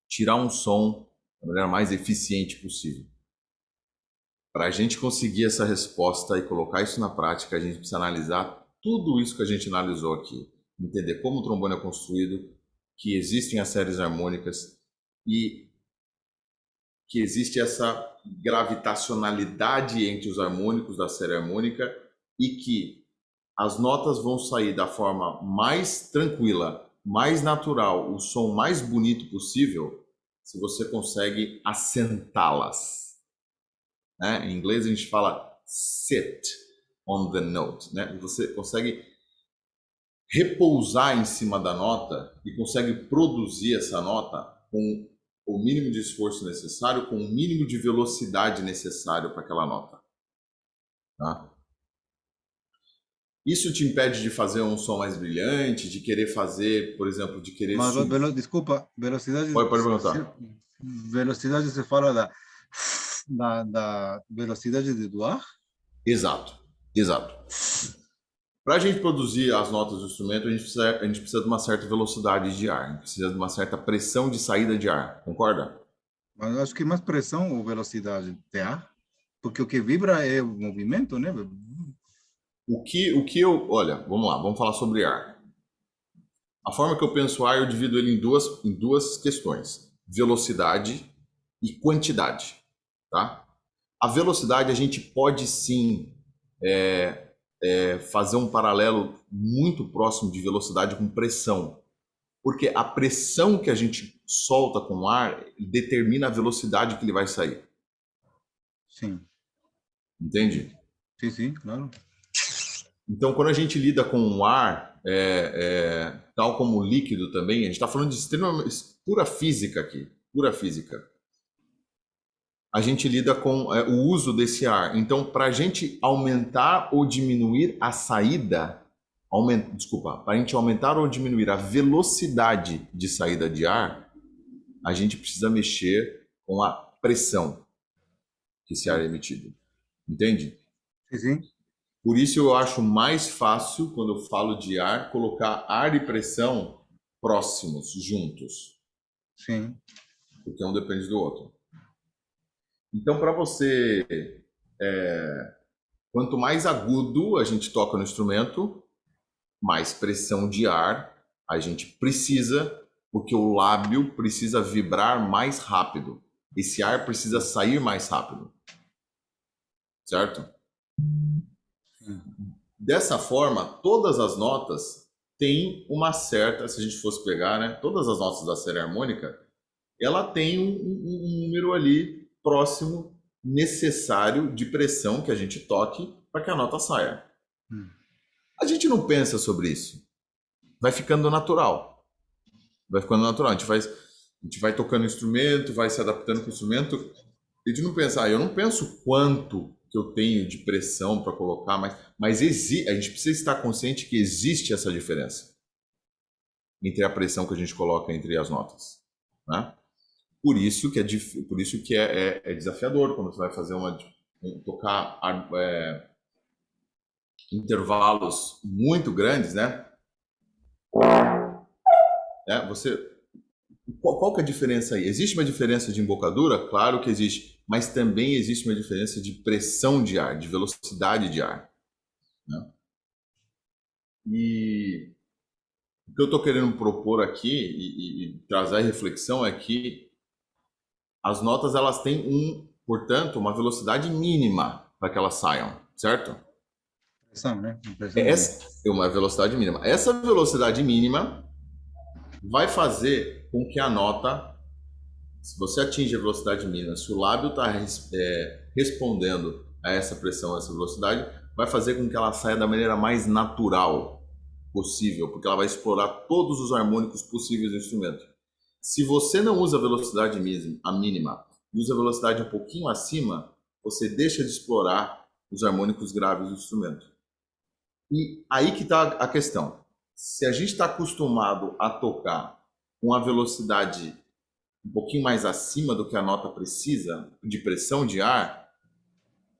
tirar um som da maneira mais eficiente possível. Para a gente conseguir essa resposta e colocar isso na prática, a gente precisa analisar tudo isso que a gente analisou aqui, entender como o trombone é construído, que existem as séries harmônicas e que existe essa gravitacionalidade entre os harmônicos da série harmônica e que as notas vão sair da forma mais tranquila, mais natural, o som mais bonito possível, se você consegue assentá-las. Né? Em inglês a gente fala sit on the note. Né? Você consegue repousar em cima da nota e consegue produzir essa nota com o mínimo de esforço necessário, com o mínimo de velocidade necessário para aquela nota. Tá? Isso te impede de fazer um som mais brilhante, de querer fazer, por exemplo, de querer Mas, desculpa, velocidade... Pode perguntar. Velocidade se fala da velocidade do ar? Exato, exato. Para a gente produzir as notas do instrumento, a gente precisa de uma certa velocidade de ar, a gente precisa de uma certa pressão de saída de ar, concorda? Mas eu acho que mais pressão ou velocidade de ar, porque o que vibra é o movimento, né? Olha, vamos lá, vamos falar sobre ar. A forma que eu penso ar, eu divido ele em duas questões: velocidade e quantidade, tá? A velocidade a gente pode sim fazer um paralelo muito próximo de velocidade com pressão, porque a pressão que a gente solta com o ar determina a velocidade que ele vai sair. Sim. Entende? Sim, claro. Então, quando a gente lida com o ar, tal como o líquido também, a gente está falando de pura física aqui, pura física. A gente lida com o uso desse ar. Então, para a gente aumentar ou diminuir a saída, para a gente aumentar ou diminuir a velocidade de saída de ar, a gente precisa mexer com a pressão que esse ar é emitido. Entende? Sim. Por isso eu acho mais fácil, quando eu falo de ar, colocar ar e pressão próximos, juntos. Sim. Porque um depende do outro. Então, para você, quanto mais agudo a gente toca no instrumento, mais pressão de ar a gente precisa, porque o lábio precisa vibrar mais rápido. Esse ar precisa sair mais rápido, certo? Dessa forma, todas as notas têm uma certa, se a gente fosse pegar, né, todas as notas da série harmônica, ela tem um número ali próximo, necessário de pressão que a gente toque para que a nota saia. A gente não pensa sobre isso. Vai ficando natural. Vai ficando natural. A gente vai tocando instrumento, vai se adaptando com o instrumento. A gente não pensa, eu não penso quanto que eu tenho de pressão para colocar, mas a gente precisa estar consciente que existe essa diferença entre a pressão que a gente coloca entre as notas, né? Por isso que é desafiador quando você vai fazer tocar intervalos muito grandes, né? Você qual que é a diferença aí? Existe uma diferença de embocadura? Claro que existe, mas também existe uma diferença de pressão de ar, de velocidade de ar, né? E o que eu estou querendo propor aqui e trazer reflexão é que as notas elas têm portanto, uma velocidade mínima para que elas saiam, certo? Impressão, né? Impressão mínima. Essa é uma velocidade mínima. Essa velocidade mínima vai fazer com que a nota, se você atinge a velocidade mínima, se o lábio está respondendo a essa pressão, a essa velocidade, vai fazer com que ela saia da maneira mais natural possível, porque ela vai explorar todos os harmônicos possíveis do instrumento. Se você não usa a velocidade mínima e usa a velocidade um pouquinho acima, você deixa de explorar os harmônicos graves do instrumento. E aí que está a questão. Se a gente está acostumado a tocar com a velocidade um pouquinho mais acima do que a nota precisa, de pressão de ar,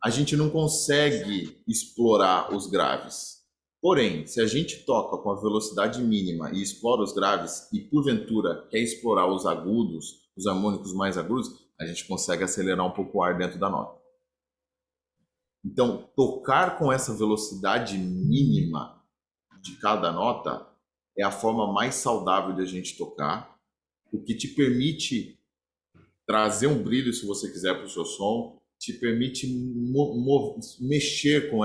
a gente não consegue explorar os graves. Porém, se a gente toca com a velocidade mínima e explora os graves e porventura quer explorar os agudos, os harmônicos mais agudos, a gente consegue acelerar um pouco o ar dentro da nota. Então, tocar com essa velocidade mínima de cada nota é a forma mais saudável de a gente tocar, o que te permite trazer um brilho, se você quiser, para o seu som, te permite mexer com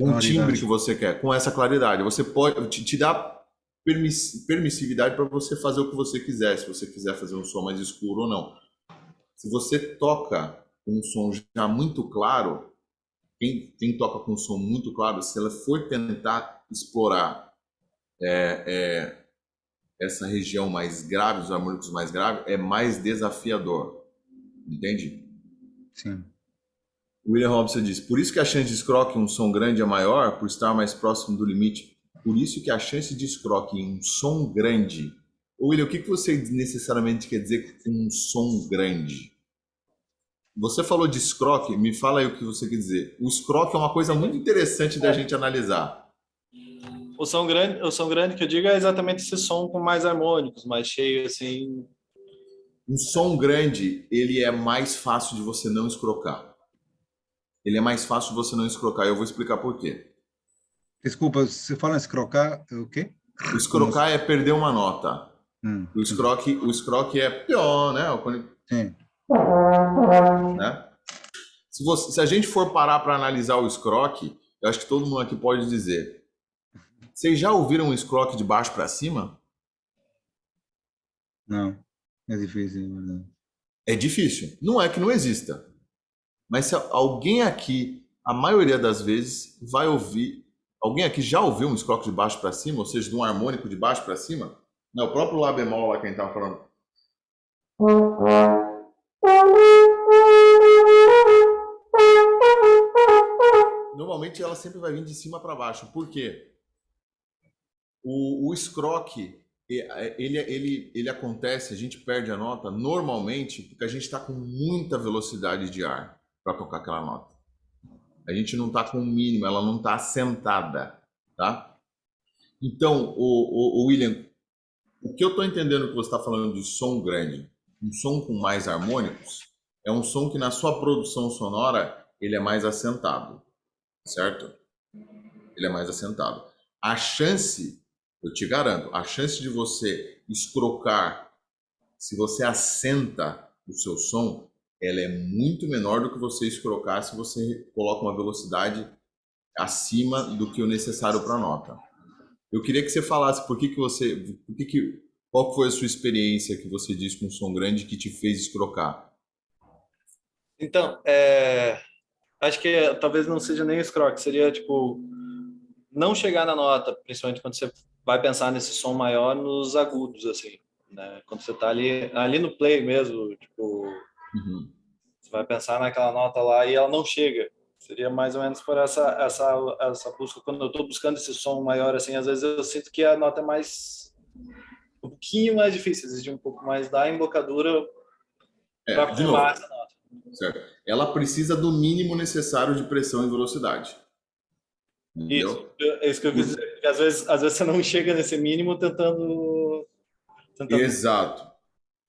um timbre que você quer, com essa claridade. Você pode te dar permissividade para você fazer o que você quiser, se você quiser fazer um som mais escuro ou não. Se você toca com um som já muito claro, quem toca com um som muito claro, se ela for tentar explorar essa região mais grave, os harmônicos mais graves, é mais desafiador. Entende? Sim. William Robson diz, por isso que a chance de scroque em um som grande é maior, por estar mais próximo do limite. Por isso que a chance de scroque em um som grande... William, o que você necessariamente quer dizer com um som grande? Você falou de scroque, me fala aí o que você quer dizer. O scroque é uma coisa muito interessante da gente analisar. O som grande que eu digo é exatamente esse som com mais harmônicos, mais cheio, assim. Um som grande, ele é mais fácil de você não escrocar. Ele é mais fácil de você não escrocar. Eu vou explicar por quê. Desculpa, você fala escrocar, o quê? O escrocar é perder uma nota. O escroque é pior, né? Sim. Né? Se a gente for parar para analisar o escroque, eu acho que todo mundo aqui pode dizer. Vocês já ouviram um escroque de baixo para cima? Não, é difícil, é verdade. É difícil. Não é que não exista. Mas se alguém aqui, a maioria das vezes, vai ouvir. Alguém aqui já ouviu um escroque de baixo para cima? Ou seja, de um harmônico de baixo para cima? Não, o próprio Lá bemol lá, quem estava falando. Normalmente ela sempre vai vir de cima para baixo. Por quê? O escroque, ele acontece, a gente perde a nota normalmente porque a gente está com muita velocidade de ar para tocar aquela nota. A gente não está com o mínimo, ela não está assentada, tá? Então, o William, o que eu estou entendendo que você está falando de som grande, um som com mais harmônicos, é um som que na sua produção sonora ele é mais assentado, certo? Ele é mais assentado. A chance, eu te garanto, a chance de você escrocar, se você assenta o seu som, ela é muito menor do que você escrocar se você coloca uma velocidade acima do que o necessário para a nota. Eu queria que você falasse qual foi a sua experiência que você disse com um som grande que te fez escrocar? Então, acho que talvez não seja nem o scroll, seria tipo não chegar na nota, principalmente quando você vai pensar nesse som maior nos agudos, assim, né? Quando você tá ali no play mesmo, tipo, Uhum. você vai pensar naquela nota lá e ela não chega. Seria mais ou menos por essa busca. Quando eu estou buscando esse som maior, assim, às vezes eu sinto que a nota é um pouquinho mais difícil, exige um pouco mais da embocadura para De formar novo, essa nota. certo? Ela precisa do mínimo necessário de pressão e velocidade. Isso, Entendeu? é isso que eu quis dizer. Porque às vezes você não chega nesse mínimo tentando. Exato.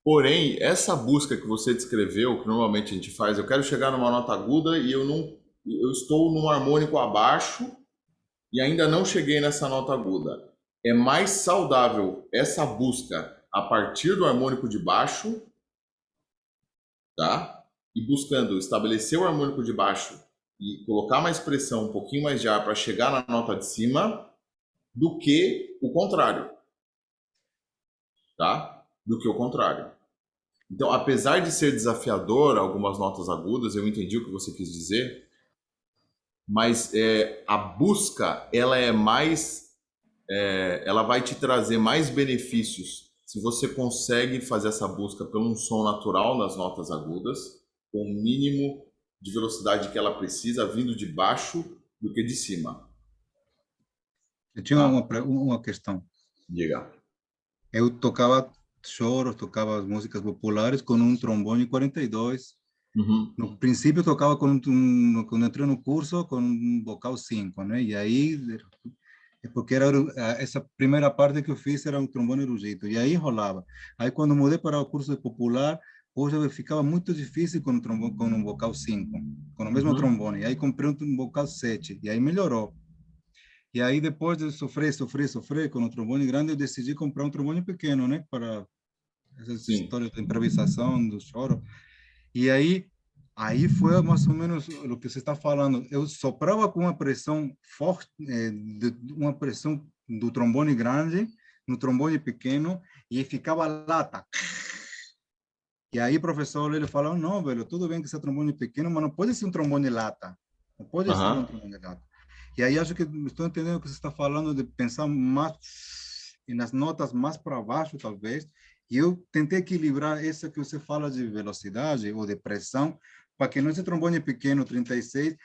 Porém, essa busca que você descreveu, que normalmente a gente faz, eu quero chegar numa nota aguda e eu estou num harmônico abaixo e ainda não cheguei nessa nota aguda. É mais saudável essa busca a partir do harmônico de baixo, tá? E buscando estabelecer o harmônico de baixo e colocar mais pressão, um pouquinho mais de ar para chegar na nota de cima, do que o contrário, tá? Do que o contrário. Então, apesar de ser desafiador algumas notas agudas, eu entendi o que você quis dizer, mas a busca ela é mais, ela vai te trazer mais benefícios se você consegue fazer essa busca pelo um som natural nas notas agudas, com o mínimo de velocidade que ela precisa, vindo de baixo do que de cima. Eu tinha Tá? uma questão. Diga. Eu tocava choros, tocava as músicas populares com um trombone 42. Uhum. No princípio, eu tocava quando entrei no curso, com um vocal 5, né? E aí, porque era essa primeira parte que eu fiz era um trombone erudito, e aí rolava. Aí, quando mudei para o curso de popular, hoje ficava muito difícil com com um vocal 5, com o mesmo Uhum. trombone. E aí, comprei um vocal 7, e aí melhorou. E aí, depois de sofrer com o trombone grande, eu decidi comprar um trombone pequeno, né? Para essas Sim. histórias de improvisação, do choro. E aí foi mais ou menos o que você está falando. Eu soprava com uma pressão forte, uma pressão do trombone grande no trombone pequeno e ficava lata. E aí o professor ele falou, não, velho, tudo bem que esse trombone pequeno, mas não pode ser um trombone lata. Não pode ser um Aham. trombone lata. E aí acho que estou entendendo o que você está falando de pensar mais e nas notas mais para baixo, talvez. E eu tentei equilibrar essa que você fala de velocidade ou de pressão, para que nesse trombone pequeno, 36,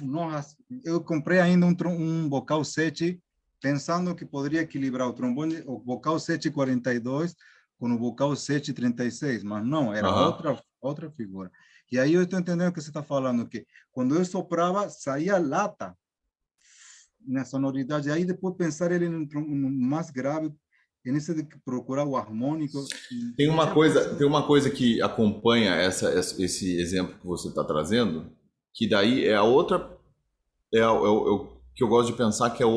nossa, eu comprei ainda um vocal 7, pensando que poderia equilibrar o vocal 742 com o vocal 736, mas não, era Aham. outra figura. E aí eu estou entendendo o que você está falando, que quando eu soprava, saía lata na sonoridade. Aí depois pensar ele no mais grave, é nesse de procurar o harmônico. Não tinha Tem pensado. uma coisa que acompanha esse exemplo que você está trazendo, que daí é a outra, que eu gosto de pensar que é a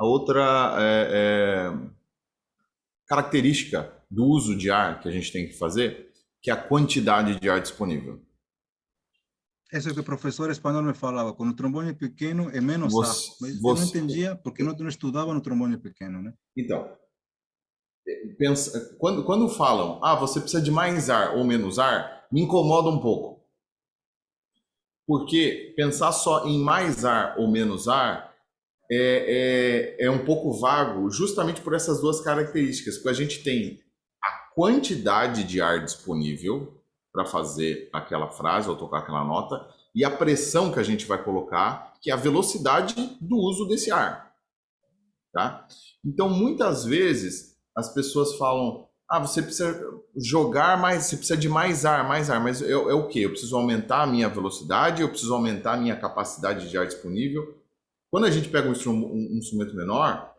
outra característica do uso de ar que a gente tem que fazer, que é a quantidade de ar disponível. Isso que o professor espanhol me falava, com o trombone pequeno é menos ar. Você, Mas eu não você, entendia porque não estudava no trombone pequeno, né? então, quando falam, você precisa de mais ar ou menos ar, me incomoda um pouco. Porque pensar só em mais ar ou menos ar é um pouco vago, justamente por essas duas características. Porque a gente tem a quantidade de ar disponível para fazer aquela frase ou tocar aquela nota, e a pressão que a gente vai colocar, que é a velocidade do uso desse ar. Tá? Então, muitas vezes, as pessoas falam: você precisa jogar mais, você precisa de mais ar, mas é o quê? Eu preciso aumentar a minha velocidade, eu preciso aumentar a minha capacidade de ar disponível. Quando a gente pega um instrumento menor,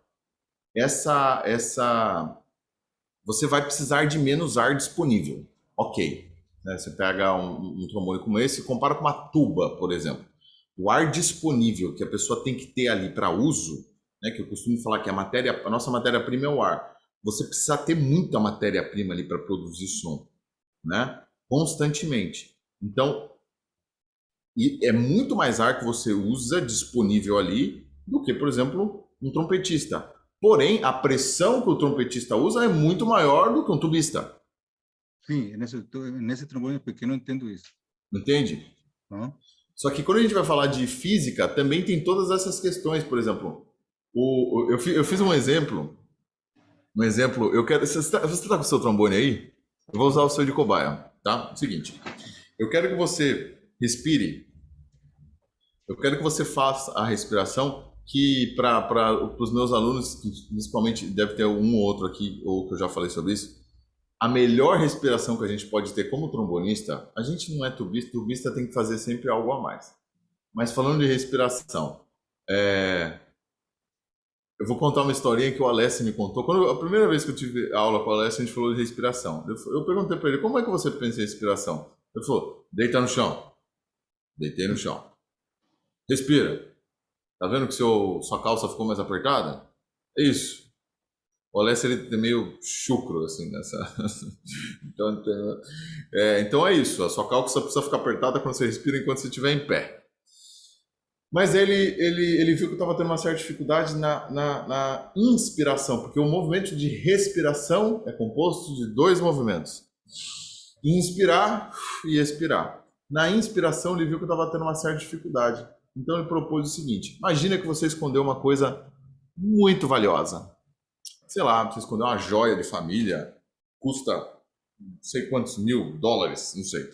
você vai precisar de menos ar disponível. Ok. Né? Você pega um trombone como esse e compara com uma tuba, por exemplo. O ar disponível que a pessoa tem que ter ali para uso, né, que eu costumo falar que a nossa matéria-prima é o ar. Você precisa ter muita matéria-prima ali para produzir som, né? Constantemente. Então, é muito mais ar que você usa disponível ali do que, por exemplo, um trompetista. Porém, a pressão que o trompetista usa é muito maior do que um tubista. Sim, nesse trombone pequeno eu entendo isso. Entende? Não? Só que quando a gente vai falar de física, também tem todas essas questões. Por exemplo, eu fiz um exemplo. Um exemplo, eu quero. Você está com o seu trombone aí? Eu vou usar o seu de cobaia, tá? Seguinte, eu quero que você respire. Eu quero que você faça a respiração que para os meus alunos, que principalmente deve ter um ou outro aqui, ou que eu já falei sobre isso, a melhor respiração que a gente pode ter como trombonista, a gente não é tubista, tubista tem que fazer sempre algo a mais. Mas falando de respiração, eu vou contar uma historinha que o Alessio me contou. A primeira vez que eu tive aula com o Alessio, a gente falou de respiração. Eu perguntei para ele, como é que você pensa em respiração? Ele falou, deita no chão. Deitei no chão. Respira. Tá vendo que sua calça ficou mais apertada? É isso. O Alessio ele é meio chucro, assim, nessa. Então é isso. A sua calça precisa ficar apertada quando você respira enquanto você estiver em pé. Mas ele viu que eu estava tendo uma certa dificuldade na inspiração, porque o movimento de respiração é composto de dois movimentos: inspirar e expirar. Na inspiração, ele viu que eu estava tendo uma certa dificuldade. Então, ele propôs o seguinte: imagina que você escondeu uma coisa muito valiosa. Sei lá, você escondeu uma joia de família, custa não sei quantos $1.000, não sei.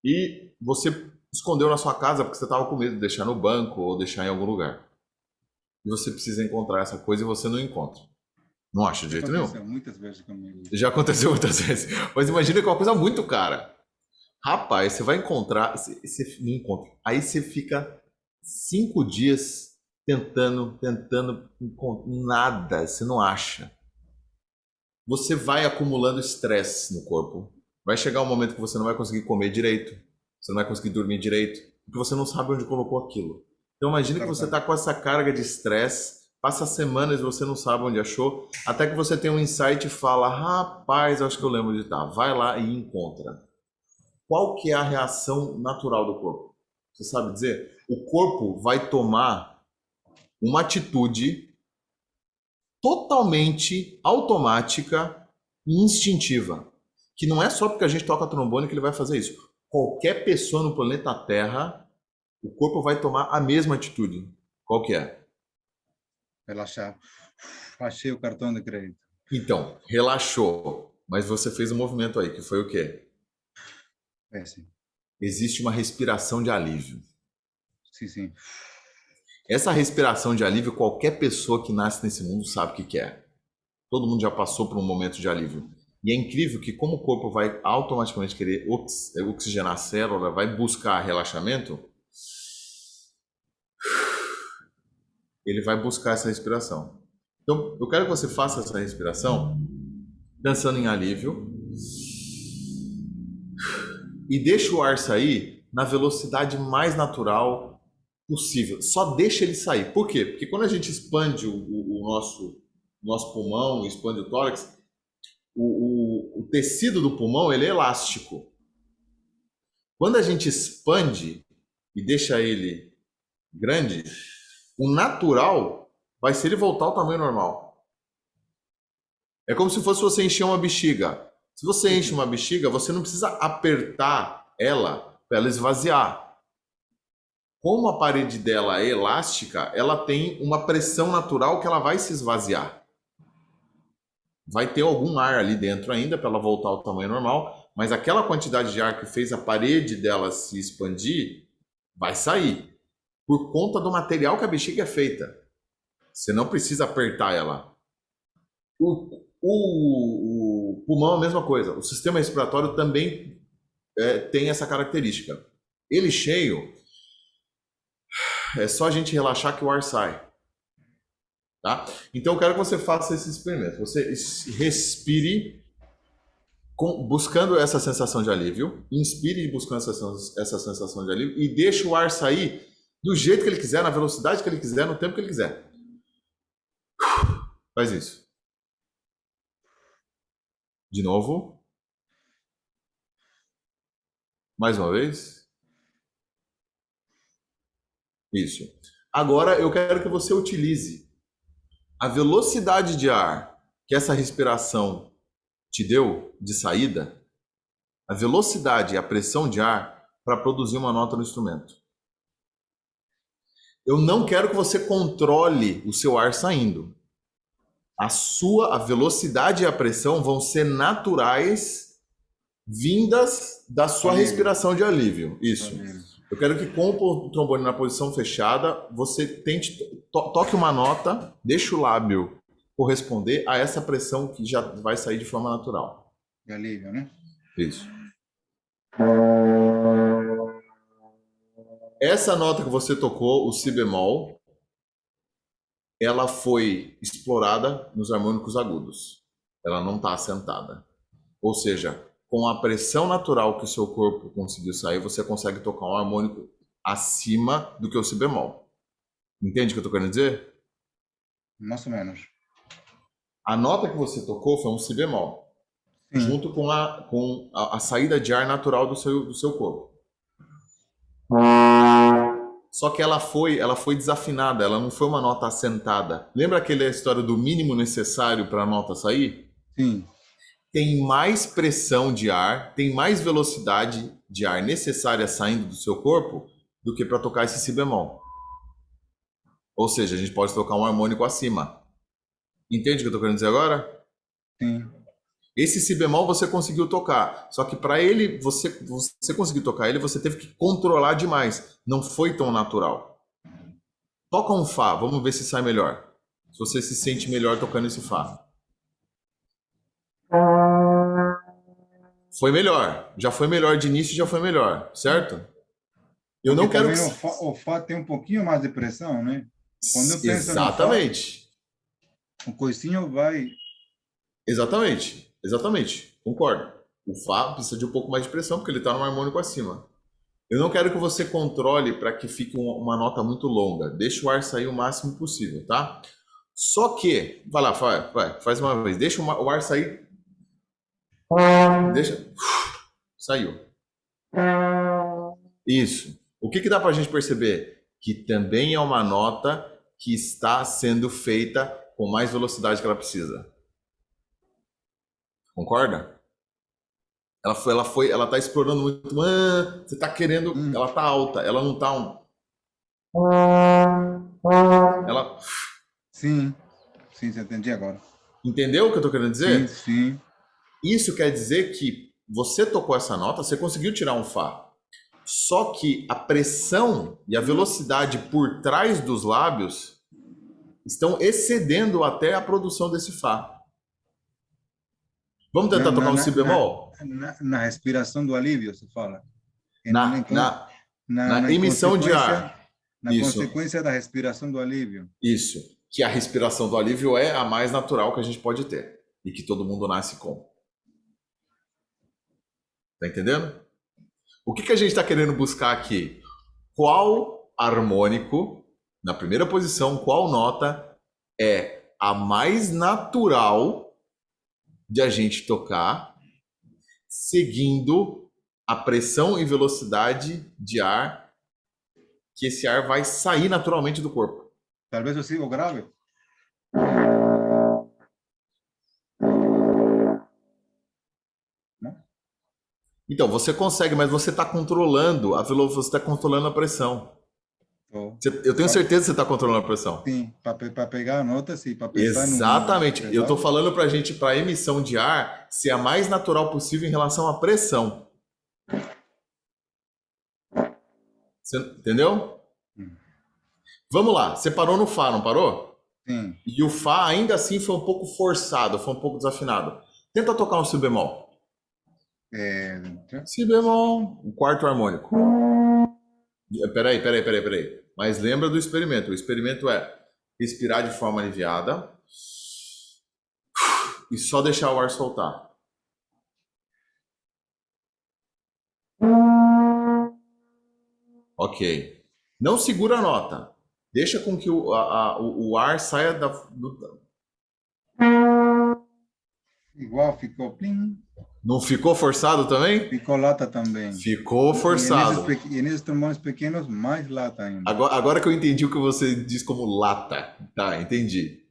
E você escondeu na sua casa porque você estava com medo de deixar no banco ou deixar em algum lugar. E você precisa encontrar essa coisa e você não encontra. Não acha de jeito nenhum? Aconteceu muitas vezes comigo. Já aconteceu muitas vezes. Mas imagina que é uma coisa muito cara. Rapaz, você vai encontrar, você não encontra. Aí você fica 5 dias tentando, nada, você não acha. Você vai acumulando estresse no corpo. Vai chegar um momento que você não vai conseguir comer direito. Você não vai conseguir dormir direito, porque você não sabe onde colocou aquilo. Então imagine que você está com essa carga de estresse, passa semanas e você não sabe onde achou, até que você tem um insight e fala, rapaz, acho que eu lembro de estar. Vai lá e encontra. Qual que é a reação natural do corpo? Você sabe dizer? O corpo vai tomar uma atitude totalmente automática e instintiva, que não é só porque a gente toca trombone que ele vai fazer isso. Qualquer pessoa no planeta Terra, o corpo vai tomar a mesma atitude. Qual que é? Relaxar. Achei o cartão de crédito. Então, relaxou. Mas você fez um movimento aí, que foi o quê? Sim. Existe uma respiração de alívio. Sim, sim. Essa respiração de alívio, qualquer pessoa que nasce nesse mundo sabe o que é. Todo mundo já passou por um momento de alívio. E é incrível que como o corpo vai automaticamente querer oxigenar a célula, vai buscar relaxamento, ele vai buscar essa respiração. Então, eu quero que você faça essa respiração pensando em alívio e deixe o ar sair na velocidade mais natural possível. Só deixa ele sair. Por quê? Porque quando a gente expande o nosso pulmão, expande o tórax, o tecido do pulmão ele é elástico. Quando a gente expande e deixa ele grande, o natural vai ser ele voltar ao tamanho normal. É como se fosse você encher uma bexiga. Se você enche uma bexiga, você não precisa apertar ela para ela esvaziar. Como a parede dela é elástica, ela tem uma pressão natural que ela vai se esvaziar. Vai ter algum ar ali dentro ainda para ela voltar ao tamanho normal, mas aquela quantidade de ar que fez a parede dela se expandir vai sair por conta do material que a bexiga é feita. Você não precisa apertar ela. O pulmão é a mesma coisa. O sistema respiratório também tem essa característica. Ele cheio, é só a gente relaxar que o ar sai. Tá? Então eu quero que você faça esse experimento. Você respire buscando essa sensação de alívio, inspire buscando essa sensação de alívio e deixe o ar sair do jeito que ele quiser, na velocidade que ele quiser, no tempo que ele quiser. Faz isso. De novo. Mais uma vez. Isso. Agora eu quero que você utilize a velocidade de ar que essa respiração te deu de saída, a velocidade e a pressão de ar para produzir uma nota no instrumento. Eu não quero que você controle o seu ar saindo. A velocidade e a pressão vão ser naturais, vindas da sua Alívio. respiração de alívio. Isso. Alívio. Eu quero que com o trombone na posição fechada, você tente toque uma nota, deixe o lábio corresponder a essa pressão que já vai sair de forma natural. De alívio, né? Isso. Essa nota que você tocou, o si bemol, ela foi explorada nos harmônicos agudos. Ela não está assentada. Ou seja, com a pressão natural que o seu corpo conseguiu sair, você consegue tocar um harmônico acima do que o si bemol. Entende o que eu estou querendo dizer? Mais ou menos. A nota que você tocou foi um si bemol, Sim. junto com a saída de ar natural do seu corpo. Só que ela foi desafinada, ela não foi uma nota assentada. Lembra aquela história do mínimo necessário para a nota sair? Sim. Tem mais pressão de ar, tem mais velocidade de ar necessária saindo do seu corpo do que para tocar esse si bemol. Ou seja, a gente pode tocar um harmônico acima. Entende o que eu estou querendo dizer agora? Sim. Esse si bemol você conseguiu tocar, só que para ele, você conseguir tocar ele, você teve que controlar demais. Não foi tão natural. Toca um Fá, vamos ver se sai melhor. Se você se sente melhor tocando esse Fá. Foi melhor. Já foi melhor de início, já foi melhor, certo? Eu não Porque quero também que... o Fá tem um pouquinho mais de pressão, né? Quando eu penso no Fá, Exatamente. o coicinho vai... Exatamente. Concordo. O Fá precisa de um pouco mais de pressão, porque ele está no harmônico acima. Eu não quero que você controle para que fique uma nota muito longa. Deixa o ar sair o máximo possível, tá? Só que... Vai lá, faz uma vez. Deixa o ar sair... Deixa... Saiu. Isso. O que dá para a gente perceber? Que também é uma nota que está sendo feita com mais velocidade que ela precisa. Concorda? Ela tá explorando muito. Você tá querendo. Ela tá alta. Ela não tá Ela. Sim, você entendi agora. Entendeu o que eu tô querendo dizer? Sim. Isso quer dizer que você tocou essa nota, você conseguiu tirar um Fá. Só que a pressão e a velocidade por trás dos lábios estão excedendo até a produção desse Fá. Vamos tentar tocar um si bemol? Na respiração do alívio, você fala? Na emissão de ar. Na consequência da respiração do alívio. Isso. Que a respiração do alívio é a mais natural que a gente pode ter. E que todo mundo nasce com. Tá entendendo? O que a gente está querendo buscar aqui? Qual harmônico, na primeira posição, qual nota é a mais natural de a gente tocar, seguindo a pressão e velocidade de ar, que esse ar vai sair naturalmente do corpo. Talvez eu siga grave. Então, você consegue, mas você está controlando a velocidade, você está controlando a pressão. Eu tenho certeza que você está controlando a pressão. Sim, para pegar a nota, sim, para pensar. Exatamente. Eu estou falando para a gente, para a emissão de ar, ser a mais natural possível em relação à pressão. Você entendeu? Vamos lá. Você parou no Fá, não parou? Sim. E o Fá ainda assim foi um pouco forçado, foi um pouco desafinado. Tenta tocar um si bemol. Si bemol, um quarto harmônico. Peraí. Mas lembra do experimento. O experimento é respirar de forma aliviada e só deixar o ar soltar. Ok. Não segura a nota. Deixa com que o ar saia Igual ficou plim, Não ficou forçado também? ficou lata também. Ficou E forçado. nesses trombones pequenos, mais lata ainda. Agora que eu entendi o que você diz como lata. Tá, entendi.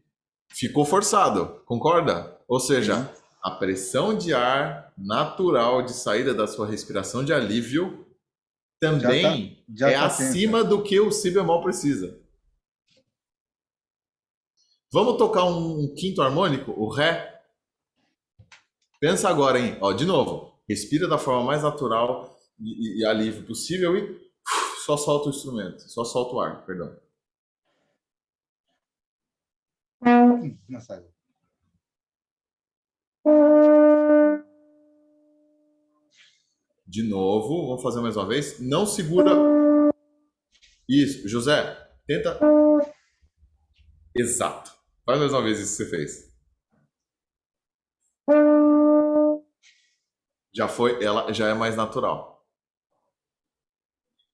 Ficou forçado, concorda? Ou seja, Sim. a pressão de ar natural de saída da sua respiração de alívio também Já é tá tensa. acima do que o si bemol precisa. Vamos tocar um quinto harmônico, o Ré? Pensa agora, hein? Ó, de novo. Respira da forma mais natural e alívio possível e só solta o instrumento. Só solta o ar, perdão. Não sai. De novo, vamos fazer mais uma vez. Não segura. Isso, José, tenta. Exato. Faz mais uma vez isso que você fez. Já foi, ela já é mais natural.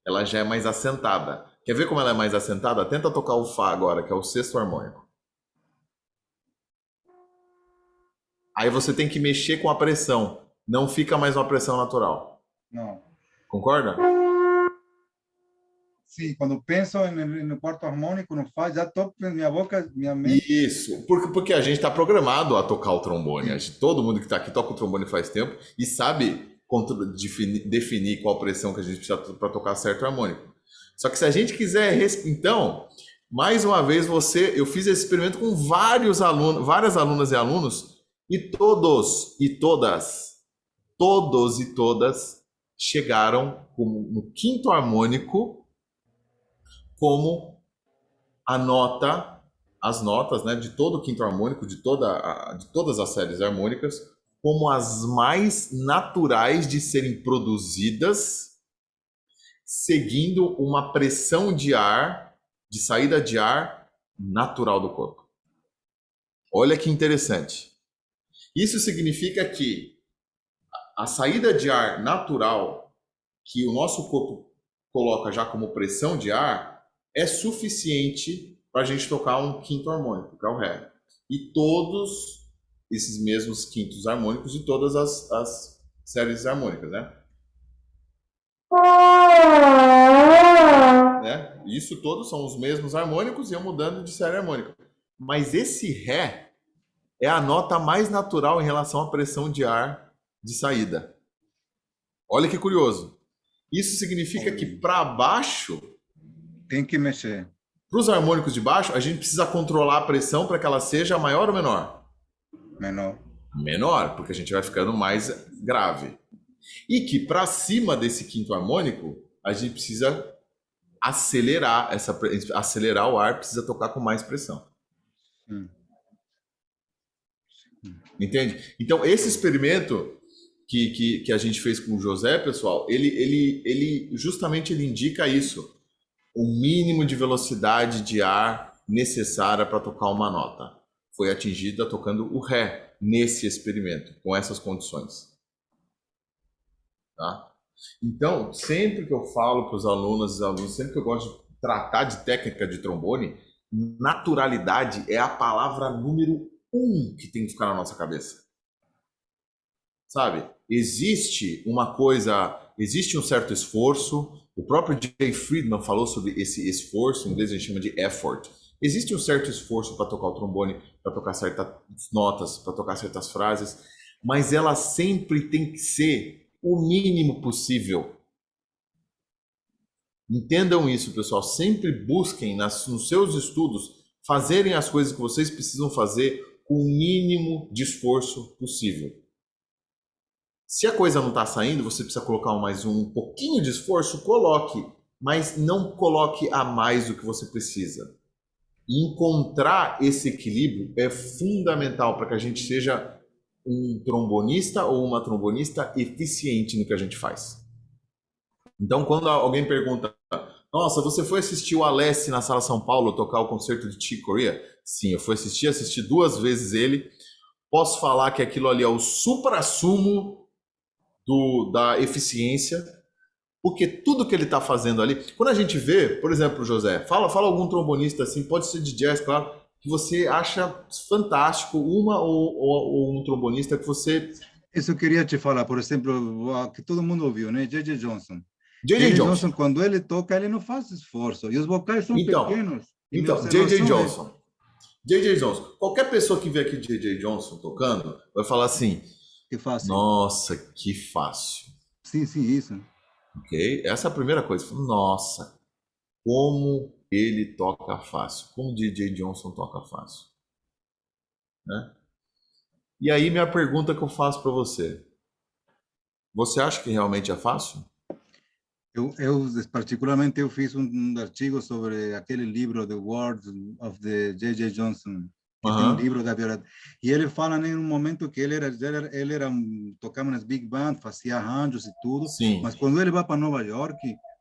Ela já é mais assentada. Quer ver como ela é mais assentada? Tenta tocar o Fá agora, que é o sexto harmônico. Aí você tem que mexer com a pressão. Não fica mais uma pressão natural. Não. Concorda? Sim, quando penso no quarto harmônico, não faz, já tô, minha boca, minha mente. Isso, porque a gente está programado a tocar o trombone. Todo mundo que está aqui toca o trombone faz tempo e sabe definir qual pressão que a gente precisa para tocar certo harmônico. Só que se a gente quiser, então, mais uma vez eu fiz esse experimento com vários alunos, várias alunas e alunos e todos e todas chegaram no quinto harmônico como as notas, né, de todo o quinto harmônico, de todas as séries harmônicas, como as mais naturais de serem produzidas, seguindo uma pressão de ar, de saída de ar natural do corpo. Olha que interessante. Isso significa que a saída de ar natural que o nosso corpo coloca já como pressão de ar é suficiente para a gente tocar um quinto harmônico, que é o Ré. E todos esses mesmos quintos harmônicos de todas as séries harmônicas, né? Isso todos são os mesmos harmônicos e eu mudando de série harmônica. Mas esse Ré é a nota mais natural em relação à pressão de ar de saída. Olha que curioso. Isso significa que para baixo tem que mexer. Para os harmônicos de baixo, a gente precisa controlar a pressão para que ela seja maior ou menor? Menor. Menor, porque a gente vai ficando mais grave. E que para cima desse quinto harmônico, a gente precisa acelerar o ar, precisa tocar com mais pressão. Entende? Então, esse experimento que a gente fez com o José, pessoal, ele justamente ele indica isso. O mínimo de velocidade de ar necessária para tocar uma nota foi atingida tocando o Ré nesse experimento, com essas condições. Tá? Então, sempre que eu falo para os alunos, sempre que eu gosto de tratar de técnica de trombone, naturalidade é a palavra número 1 que tem que ficar na nossa cabeça. Sabe? Existe um certo esforço. O próprio Jay Friedman falou sobre esse esforço, em inglês a gente chama de effort. Existe um certo esforço para tocar o trombone, para tocar certas notas, para tocar certas frases, mas ela sempre tem que ser o mínimo possível. Entendam isso, pessoal. Sempre busquem nos seus estudos fazerem as coisas que vocês precisam fazer com o mínimo de esforço possível. Se a coisa não está saindo, você precisa colocar mais um pouquinho de esforço, coloque, mas não coloque a mais do que você precisa. E encontrar esse equilíbrio é fundamental para que a gente seja um trombonista ou uma trombonista eficiente no que a gente faz. Então, quando alguém pergunta, nossa, você foi assistir o Alessi na Sala São Paulo tocar o concerto de Chick Corea? Sim, eu fui assisti 2 vezes ele. Posso falar que aquilo ali é o suprassumo da eficiência, Porque tudo que ele está fazendo ali, quando a gente vê, por exemplo, José, fala algum trombonista assim, pode ser de jazz, claro, que você acha fantástico, ou um trombonista que você. Isso eu queria te falar, por exemplo, que todo mundo ouviu, né? J.J. Johnson. J.J. J.J. Johnson. Johnson, quando ele toca, ele não faz esforço. E os vocais são Então, pequenos. E minha então, J.J. observação é Johnson. J.J. Johnson. Qualquer pessoa que vê aqui J.J. Johnson tocando vai falar assim: que fácil. nossa, que fácil. Sim, sim, isso. Ok? Essa é a primeira coisa. Nossa, como ele toca fácil. Como J.J. Johnson toca fácil. Né? E aí, minha pergunta que eu faço para você: você acha que realmente é fácil? Particularmente, eu fiz artigo sobre aquele livro, The Words of the J.J. Johnson, que tem um Aham. livro da Viola. E ele fala em um momento que tocava nas big band, fazia arranjos e tudo, Sim. mas quando ele vai para Nova York,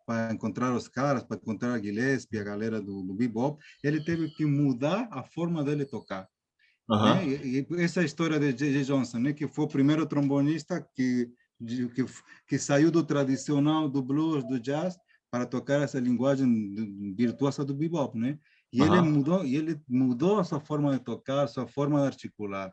para encontrar os caras, para encontrar a Gillespie, a galera do bebop, ele teve que mudar a forma dele tocar. Né? Aham. E essa história de J.J. Johnson, né, que foi o primeiro trombonista que, que saiu do tradicional do blues, do jazz, para tocar essa linguagem virtuosa do bebop, né? Aham. E ele mudou a sua forma de tocar, sua forma de articular.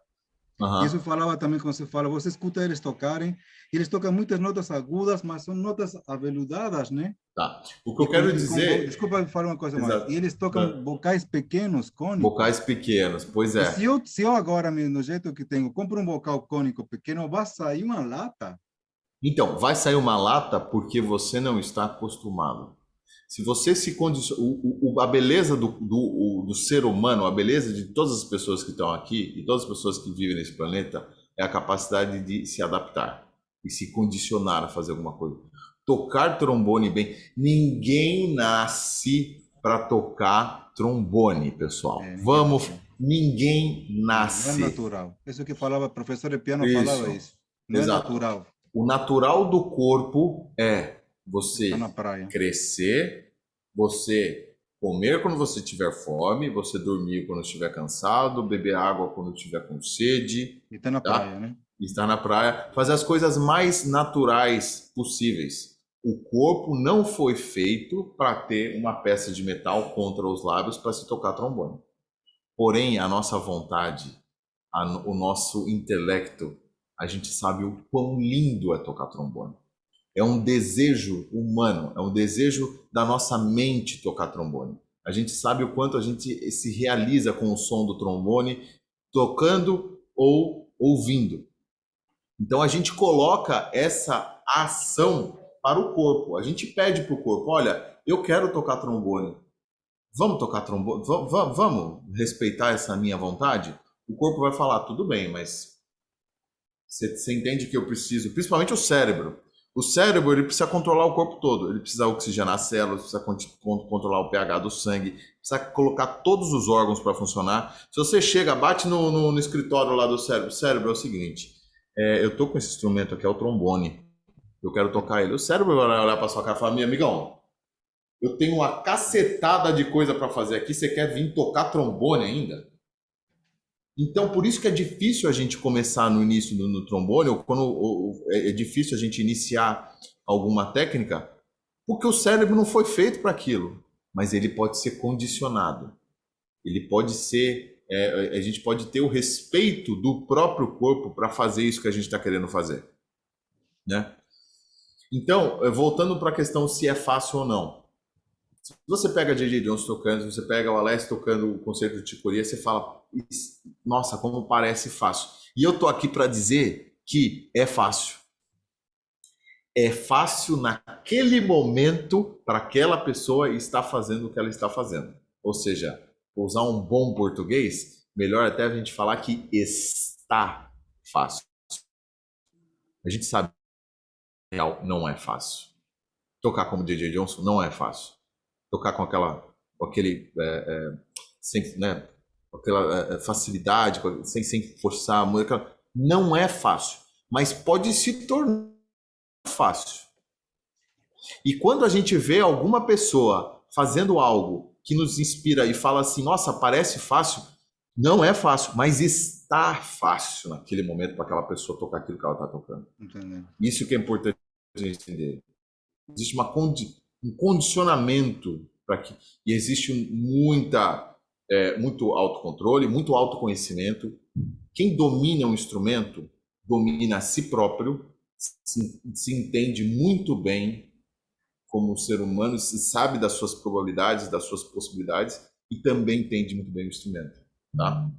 Isso Aham. falava também quando você fala, você escuta eles tocarem, eles tocam muitas notas agudas, mas são notas aveludadas, né? Tá. O que eu quero dizer. Desculpa me falar uma coisa mais. E Exato. eles tocam vocais pequenos, cônicos. Vocais pequenos, pois E é. se eu agora, no jeito que tenho, compro um bocal cônico pequeno, vai sair uma lata. Então, vai sair uma lata porque você não está acostumado. Se você se condiciona. A beleza do ser humano, a beleza de todas as pessoas que estão aqui e todas as pessoas que vivem nesse planeta é a capacidade de se adaptar e se condicionar a fazer alguma coisa. Tocar trombone bem. Ninguém nasce para tocar trombone, pessoal. Ninguém Vamos. nasceu. Ninguém Não é nasce. natural. Isso que falava, professor de piano falava Isso. isso. Não é Exato. natural. O natural do corpo é Está na você praia. crescer, você comer quando você tiver fome, você dormir quando estiver cansado, beber água quando estiver com sede, E está na praia, tá? né? Estar na praia, fazer as coisas mais naturais possíveis. O corpo não foi feito para ter uma peça de metal contra os lábios para se tocar trombone. Porém, a nossa vontade, o nosso intelecto, a gente sabe o quão lindo é tocar trombone. É um desejo humano, é um desejo da nossa mente tocar trombone. A gente sabe o quanto a gente se realiza com o som do trombone, tocando ou ouvindo. Então a gente coloca essa ação para o corpo. A gente pede para o corpo: olha, eu quero tocar trombone. Vamos tocar trombone? Vamos respeitar essa minha vontade? O corpo vai falar: tudo bem, mas você entende que eu preciso, principalmente o cérebro. O cérebro ele precisa controlar o corpo todo, ele precisa oxigenar as células, precisa controlar o pH do sangue, precisa colocar todos os órgãos para funcionar. Se você chega, bate no escritório lá do cérebro, é o seguinte: eu tô com esse instrumento aqui, é o trombone, eu quero tocar ele. O cérebro vai olhar para sua cara e falar: meu amigão, eu tenho uma cacetada de coisa para fazer aqui, você quer vir tocar trombone ainda? Então, por isso que é difícil a gente começar no início no trombone, ou quando é difícil a gente iniciar alguma técnica, porque o cérebro não foi feito para aquilo, mas ele pode ser condicionado. Ele pode ser, a gente pode ter o respeito do próprio corpo para fazer isso que a gente está querendo fazer, né? Então, voltando para a questão se é fácil ou não. Se você pega J.J. Jones tocando, se você pega o Alessio tocando o concerto de Ticoria, você fala: nossa, como parece fácil. E eu tô aqui para dizer que é fácil. É fácil naquele momento para aquela pessoa estar fazendo o que ela está fazendo. Ou seja, usar um bom português, melhor até a gente falar que está fácil. A gente sabe que não é fácil. Tocar como J.J. Johnson não é fácil. Tocar com aquele sem, né, aquela facilidade, sem forçar a música, não é fácil, mas pode se tornar fácil. E quando a gente vê alguma pessoa fazendo algo que nos inspira e fala assim: nossa, parece fácil, não é fácil, mas está fácil naquele momento para aquela pessoa tocar aquilo que ela está tocando. Entendeu? Isso que é importante a gente entender. existe um condicionamento para que e existe muito autocontrole, muito autoconhecimento. Quem domina um instrumento domina a si próprio, se entende muito bem como um ser humano, se sabe das suas probabilidades, das suas possibilidades e também entende muito bem o instrumento, tá?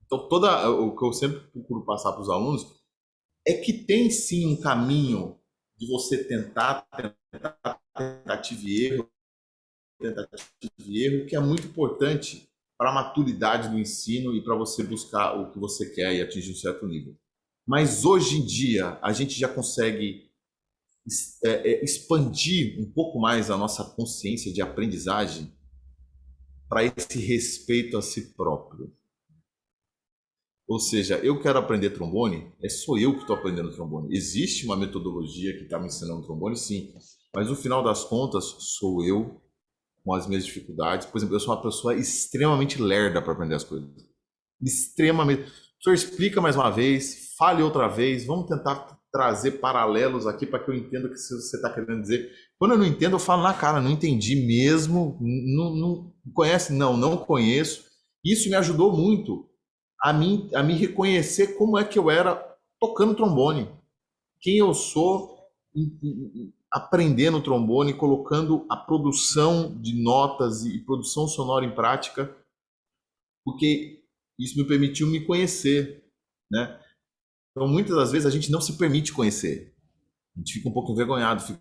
Então, o que eu sempre procuro passar para os alunos é que tem sim um caminho de você tentativa e erro, tentativa e erro, que é muito importante para a maturidade do ensino e para você buscar o que você quer e atingir um certo nível. Mas hoje em dia, a gente já consegue expandir um pouco mais a nossa consciência de aprendizagem para esse respeito a si próprio. Ou seja, eu quero aprender trombone, sou eu que estou aprendendo trombone. Existe uma metodologia que está me ensinando trombone, sim, mas no final das contas, sou eu com as minhas dificuldades. Por exemplo, eu sou uma pessoa extremamente lerda para aprender as coisas. Extremamente. O senhor explica mais uma vez, fale outra vez, vamos tentar trazer paralelos aqui para que eu entenda o que você está querendo dizer. Quando eu não entendo, eu falo na cara, não entendi mesmo, não conhece? Não conheço. Isso me ajudou muito a me reconhecer como é que eu era tocando trombone, quem eu sou aprendendo trombone, colocando a produção de notas e produção sonora em prática, porque isso me permitiu me conhecer, né? Então, muitas das vezes a gente não se permite conhecer. A gente fica um pouco envergonhado, de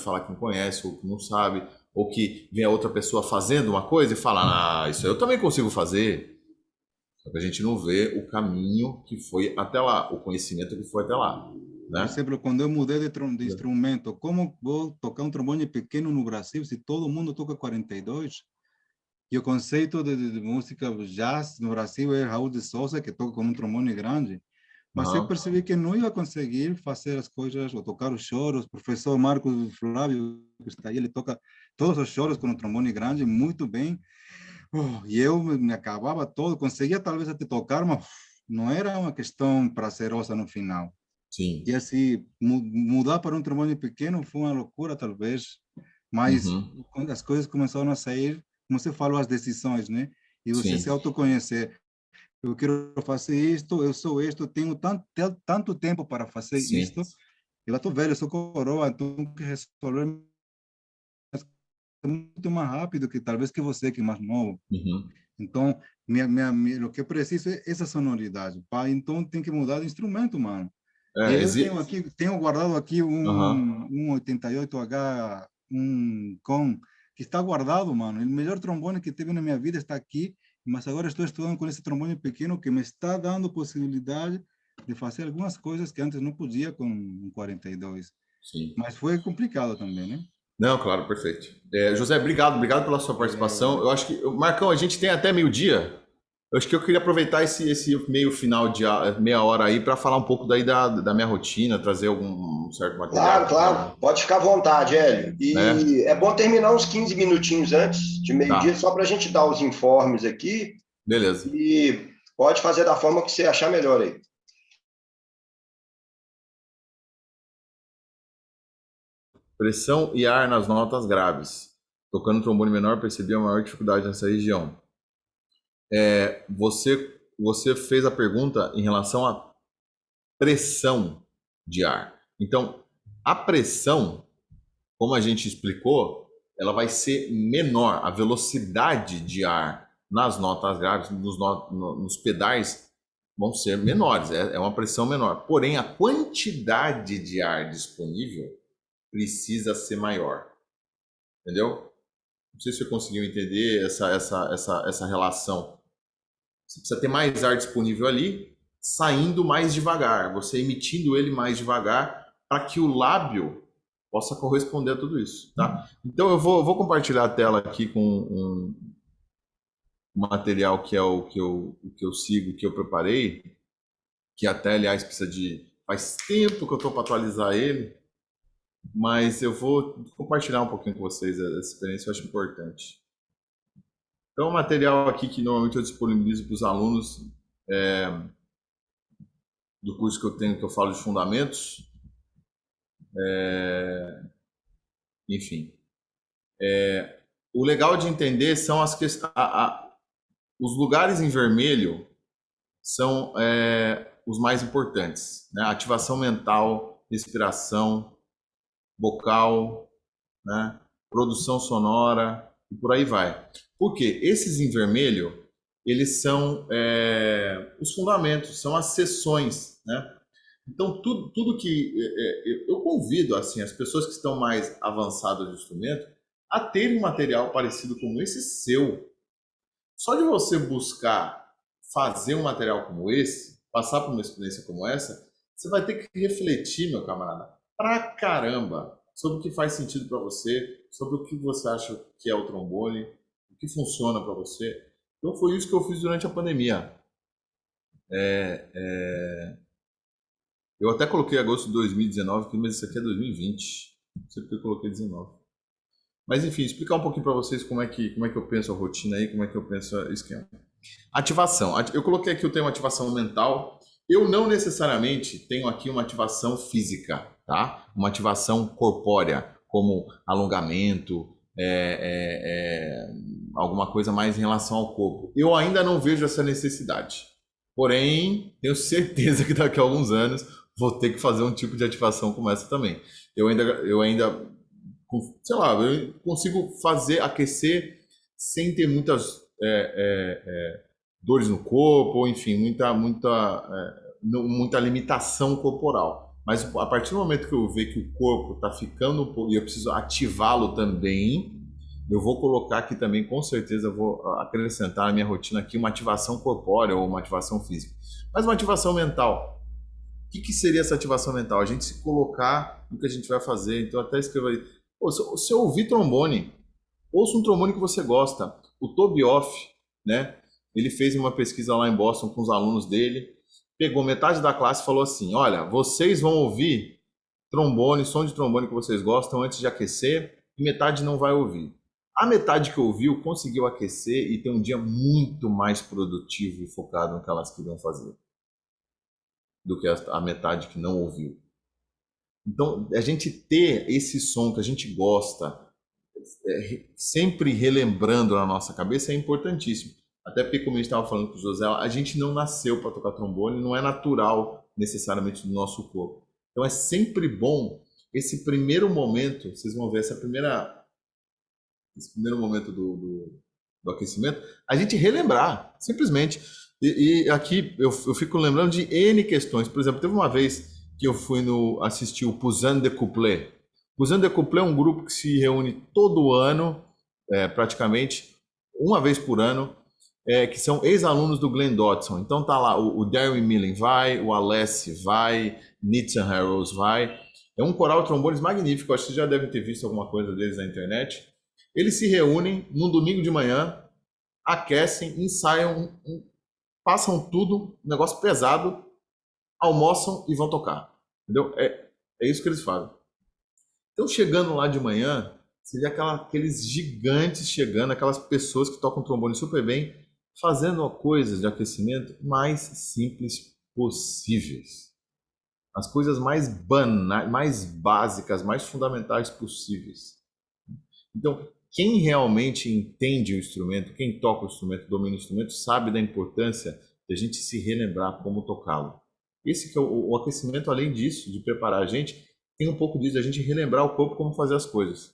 falar que não conhece, ou que não sabe, ou que vem a outra pessoa fazendo uma coisa e fala, isso eu também consigo fazer. Só que a gente não vê o caminho que foi até lá, o conhecimento que foi até lá, Por né? exemplo, quando eu mudei de instrumento, como vou tocar um trombone pequeno no Brasil se todo mundo toca 42? E o conceito de música jazz no Brasil é Raul de Souza, que toca com um trombone grande. Mas eu Uhum. percebi que não ia conseguir fazer as coisas, ou tocar os choros. O professor Marcos Flávio, que está aí, ele toca todos os choros com um trombone grande, muito bem. E eu me acabava todo, conseguia talvez até tocar, mas não era uma questão prazerosa no final. Sim. E assim, mudar para um trombone pequeno foi uma loucura, talvez. Mas Uhum. quando as coisas começaram a sair, como você falou, as decisões, né? E você Sim. se autoconhecer. Eu quero fazer isto, eu sou isto, tenho tanto tempo para fazer Sim. isto. Eu estou velho, eu sou coroa, então tenho que resolver muito mais rápido que talvez que você, que é mais novo. Uhum. Então, o que eu preciso é essa sonoridade. Pá, então tem que mudar de instrumento, mano. E É, aí eu tenho aqui, tenho guardado aqui Uhum. um 88H, um com, que está guardado, mano. O melhor trombone que teve na minha vida está aqui, mas agora estou estudando com esse trombone pequeno que me está dando possibilidade de fazer algumas coisas que antes não podia com um 42. Sim. Mas foi complicado também, né? Não, claro, perfeito. José, obrigado pela sua participação. Valeu. Eu acho que, Marcão, a gente tem até meio-dia. Eu acho que eu queria aproveitar esse meio final de meia hora aí para falar um pouco daí da minha rotina, trazer algum certo Claro, material, claro. Pode ficar à vontade, Hélio. né? E é bom terminar uns 15 minutinhos antes de meio-dia, Tá, só para a gente dar os informes aqui. beleza. E pode fazer da forma que você achar melhor aí. Pressão e ar nas notas graves. Tocando trombone menor, percebi a maior dificuldade nessa região. Você fez a pergunta em relação à pressão de ar. Então, a pressão, como a gente explicou, ela vai ser menor. A velocidade de ar nas notas graves, nos pedais, vão ser menores. É uma pressão menor. Porém, a quantidade de ar disponível precisa ser maior. Entendeu? Não sei se você conseguiu entender essa relação. Você precisa ter mais ar disponível ali, saindo mais devagar, você emitindo ele mais devagar, para que o lábio possa corresponder a tudo isso, tá? Então eu vou compartilhar a tela aqui com um material que é o que eu sigo, que eu preparei, que até, aliás, precisa de... Faz tempo que eu estou para atualizar ele, mas eu vou compartilhar um pouquinho com vocês essa experiência, eu acho importante. Então, o material aqui que normalmente eu disponibilizo para os alunos do curso que eu tenho, que eu falo de fundamentos, Enfim. O legal de entender são os lugares em vermelho são os mais importantes, né? Ativação mental, respiração, vocal, né? Produção sonora e por aí vai. Por quê? Esses em vermelho, eles são os fundamentos, são as seções, né? Então, tudo que eu convido assim as pessoas que estão mais avançadas do instrumento a terem um material parecido como esse seu. Só de você buscar fazer um material como esse, passar por uma experiência como essa, você vai ter que refletir, meu camarada, pra caramba, sobre o que faz sentido para você, sobre o que você acha que é o trombone, o que funciona para você. Então foi isso que eu fiz durante a pandemia. Eu até coloquei agosto de 2019, mas isso aqui é 2020. Não sei porque eu coloquei 19. Mas enfim, explicar um pouquinho para vocês como é que eu penso a rotina aí, como é que eu penso o esquema. Ativação. Eu coloquei aqui o termo ativação mental. Eu não necessariamente tenho aqui uma ativação física, tá? Uma ativação corpórea, como alongamento, alguma coisa mais em relação ao corpo. Eu ainda não vejo essa necessidade. Porém, tenho certeza que daqui a alguns anos vou ter que fazer um tipo de ativação como essa também. Eu ainda sei lá, eu consigo aquecer sem ter muitas dores no corpo, ou enfim, muita limitação corporal. Mas a partir do momento que eu ver que o corpo está ficando um pouco, e eu preciso ativá-lo também, eu vou colocar aqui também, com certeza, eu vou acrescentar na minha rotina aqui uma ativação corpórea ou uma ativação física. Mas uma ativação mental. O que seria essa ativação mental? A gente se colocar no que a gente vai fazer. Então, até escrevo aí. Se eu ouvir trombone, ouça um trombone que você gosta. O Toby Off, né? Ele fez uma pesquisa lá em Boston com os alunos dele, pegou metade da classe e falou assim: olha, vocês vão ouvir trombone, som de trombone que vocês gostam antes de aquecer, e metade não vai ouvir. A metade que ouviu conseguiu aquecer e ter um dia muito mais produtivo e focado no que elas queriam fazer do que a metade que não ouviu. Então, a gente ter esse som que a gente gosta, sempre relembrando na nossa cabeça, é importantíssimo. Até porque, como a gente estava falando com o José, a gente não nasceu para tocar trombone, não é natural necessariamente do nosso corpo. Então, é sempre bom esse primeiro momento, vocês vão ver esse primeiro momento do aquecimento, a gente relembrar, simplesmente. E aqui eu fico lembrando de N questões. Por exemplo, teve uma vez que eu fui assistir o Poussin de Couplet. Poussin de Couplet é um grupo que se reúne todo ano, praticamente uma vez por ano, que são ex-alunos do Glenn Dodson. Então tá lá, o Darren Millen vai, o Alessi vai, Nathan Harrows vai. É um coral de trombones magnífico, acho que vocês já devem ter visto alguma coisa deles na internet. Eles se reúnem num domingo de manhã, aquecem, ensaiam, passam tudo, um negócio pesado, almoçam e vão tocar. Entendeu? É isso que eles fazem. Então, chegando lá de manhã, você vê aqueles gigantes chegando, aquelas pessoas que tocam trombone super bem, fazendo coisas de aquecimento mais simples possíveis. As coisas mais banais, mais básicas, mais fundamentais possíveis. Então, quem realmente entende o instrumento, quem toca o instrumento, domina o instrumento, sabe da importância de a gente se relembrar como tocá-lo. Esse que é o aquecimento, além disso, de preparar a gente, tem um pouco disso, a gente relembrar o corpo como fazer as coisas.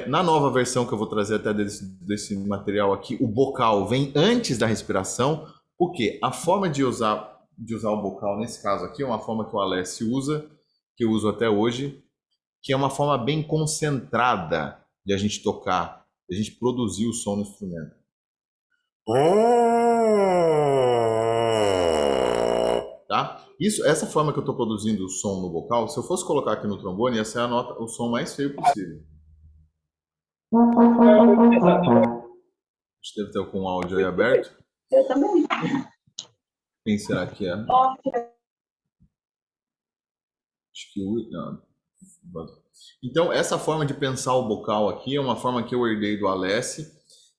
Na nova versão que eu vou trazer até desse material aqui, o bocal vem antes da respiração, porque a forma de usar o bocal nesse caso aqui é uma forma que o Alessio usa, que eu uso até hoje, que é uma forma bem concentrada de a gente tocar, de a gente produzir o som no instrumento. Tá? Essa forma que eu estou produzindo o som no vocal, se eu fosse colocar aqui no trombone, ia ser o som mais feio possível. A gente deve ter com o áudio aí aberto. Eu também. Quem será que é? Acho que não. Então, essa forma de pensar o bocal aqui é uma forma que eu herdei do Alessi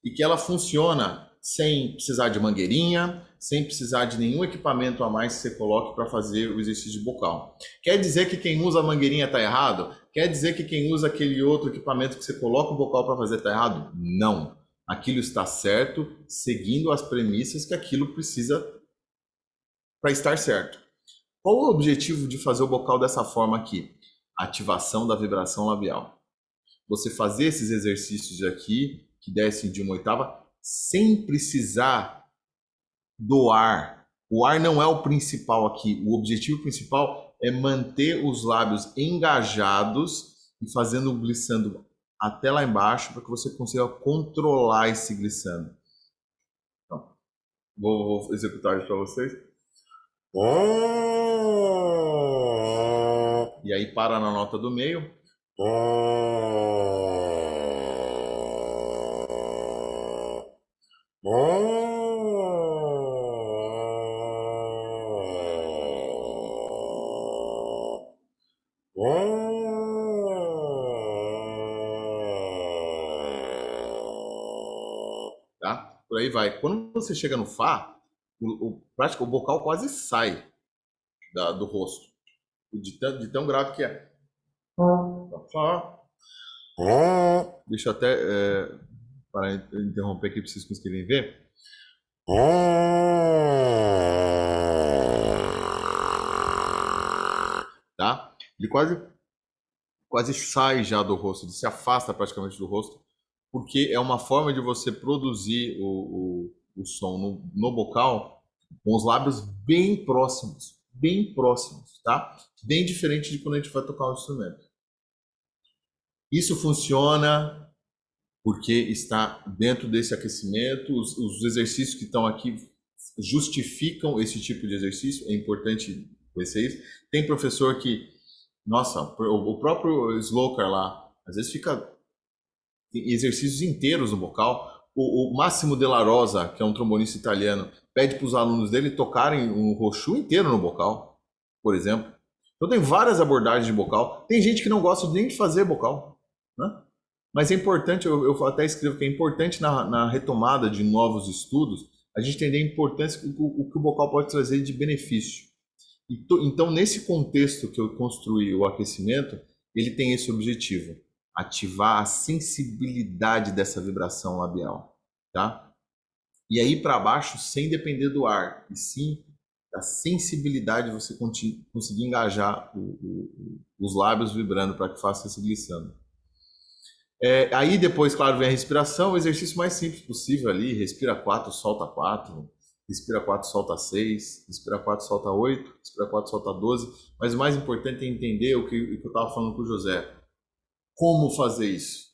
e que ela funciona sem precisar de mangueirinha, sem precisar de nenhum equipamento a mais que você coloque para fazer o exercício de bocal. Quer dizer que quem usa a mangueirinha está errado? Quer dizer que quem usa aquele outro equipamento que você coloca o bocal para fazer está errado? Não. Aquilo está certo, seguindo as premissas que aquilo precisa para estar certo. Qual o objetivo de fazer o bocal dessa forma aqui? Ativação da vibração labial. Você fazer esses exercícios aqui, que descem de uma oitava, sem precisar do ar. O ar não é o principal aqui. O objetivo principal é manter os lábios engajados e fazendo o glissando até lá embaixo para que você consiga controlar esse glissando. Então, vou executar isso para vocês. E aí para na nota do meio. Tá? Por aí vai. Quando você chega no Fá, o bocal quase sai do rosto, de tão grave que é. Fá. Deixa eu até para interromper aqui para vocês conseguirem ver. Tá? Ele quase sai já do rosto, ele se afasta praticamente do rosto, porque é uma forma de você produzir o som no bocal com os lábios bem próximos, tá? Bem diferente de quando a gente vai tocar um instrumento. Isso funciona porque está dentro desse aquecimento, os exercícios que estão aqui justificam esse tipo de exercício, é importante conhecer isso. Tem professor que, nossa, o próprio Slokar lá, às vezes fica exercícios inteiros no bocal. O Massimo Della Rosa, que é um trombonista italiano, pede para os alunos dele tocarem um rochu inteiro no bocal, por exemplo. Então tem várias abordagens de bocal. Tem gente que não gosta nem de fazer bocal, né? Mas é importante, eu até escrevo que é importante na retomada de novos estudos, a gente entender a importância o que o bocal pode trazer de benefício. Então, nesse contexto que eu construí o aquecimento, ele tem esse objetivo: ativar a sensibilidade dessa vibração labial, tá? E aí para baixo, sem depender do ar, e sim da sensibilidade de você conseguir engajar os lábios vibrando para que faça esse glissando. Aí depois, claro, vem a respiração, o exercício mais simples possível ali, respira 4, solta 4, respira 4, solta 6, respira 4, solta 8, respira 4, solta 12, mas o mais importante é entender o que eu estava falando com o José. Como fazer isso?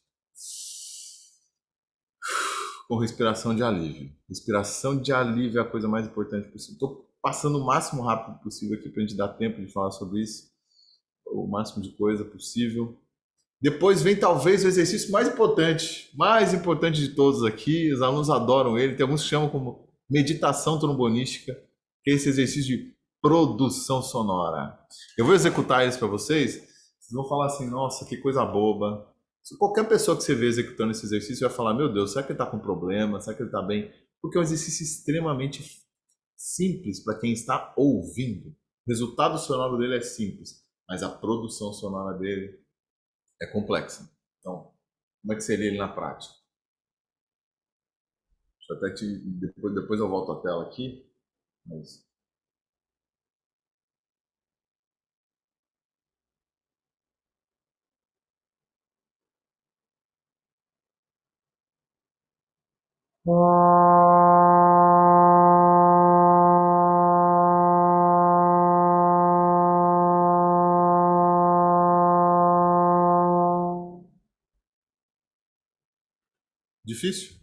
Com respiração de alívio. Respiração de alívio é a coisa mais importante possível. Estou passando o máximo rápido possível aqui para a gente dar tempo de falar sobre isso, o máximo de coisa possível. Depois vem talvez o exercício mais importante de todos aqui. Os alunos adoram ele. Tem alguns que chamam como meditação trombonística, que é esse exercício de produção sonora. Eu vou executar isso para vocês. Vocês vão falar assim: nossa, que coisa boba. Qualquer pessoa que você vê executando esse exercício vai falar: meu Deus, será que ele está com problema? Será que ele está bem? Porque é um exercício extremamente simples para quem está ouvindo. O resultado sonoro dele é simples, mas a produção sonora dele é complexa. Então, como é que seria ele na prática? Deixa eu até depois eu volto à tela aqui. Mas... Difícil?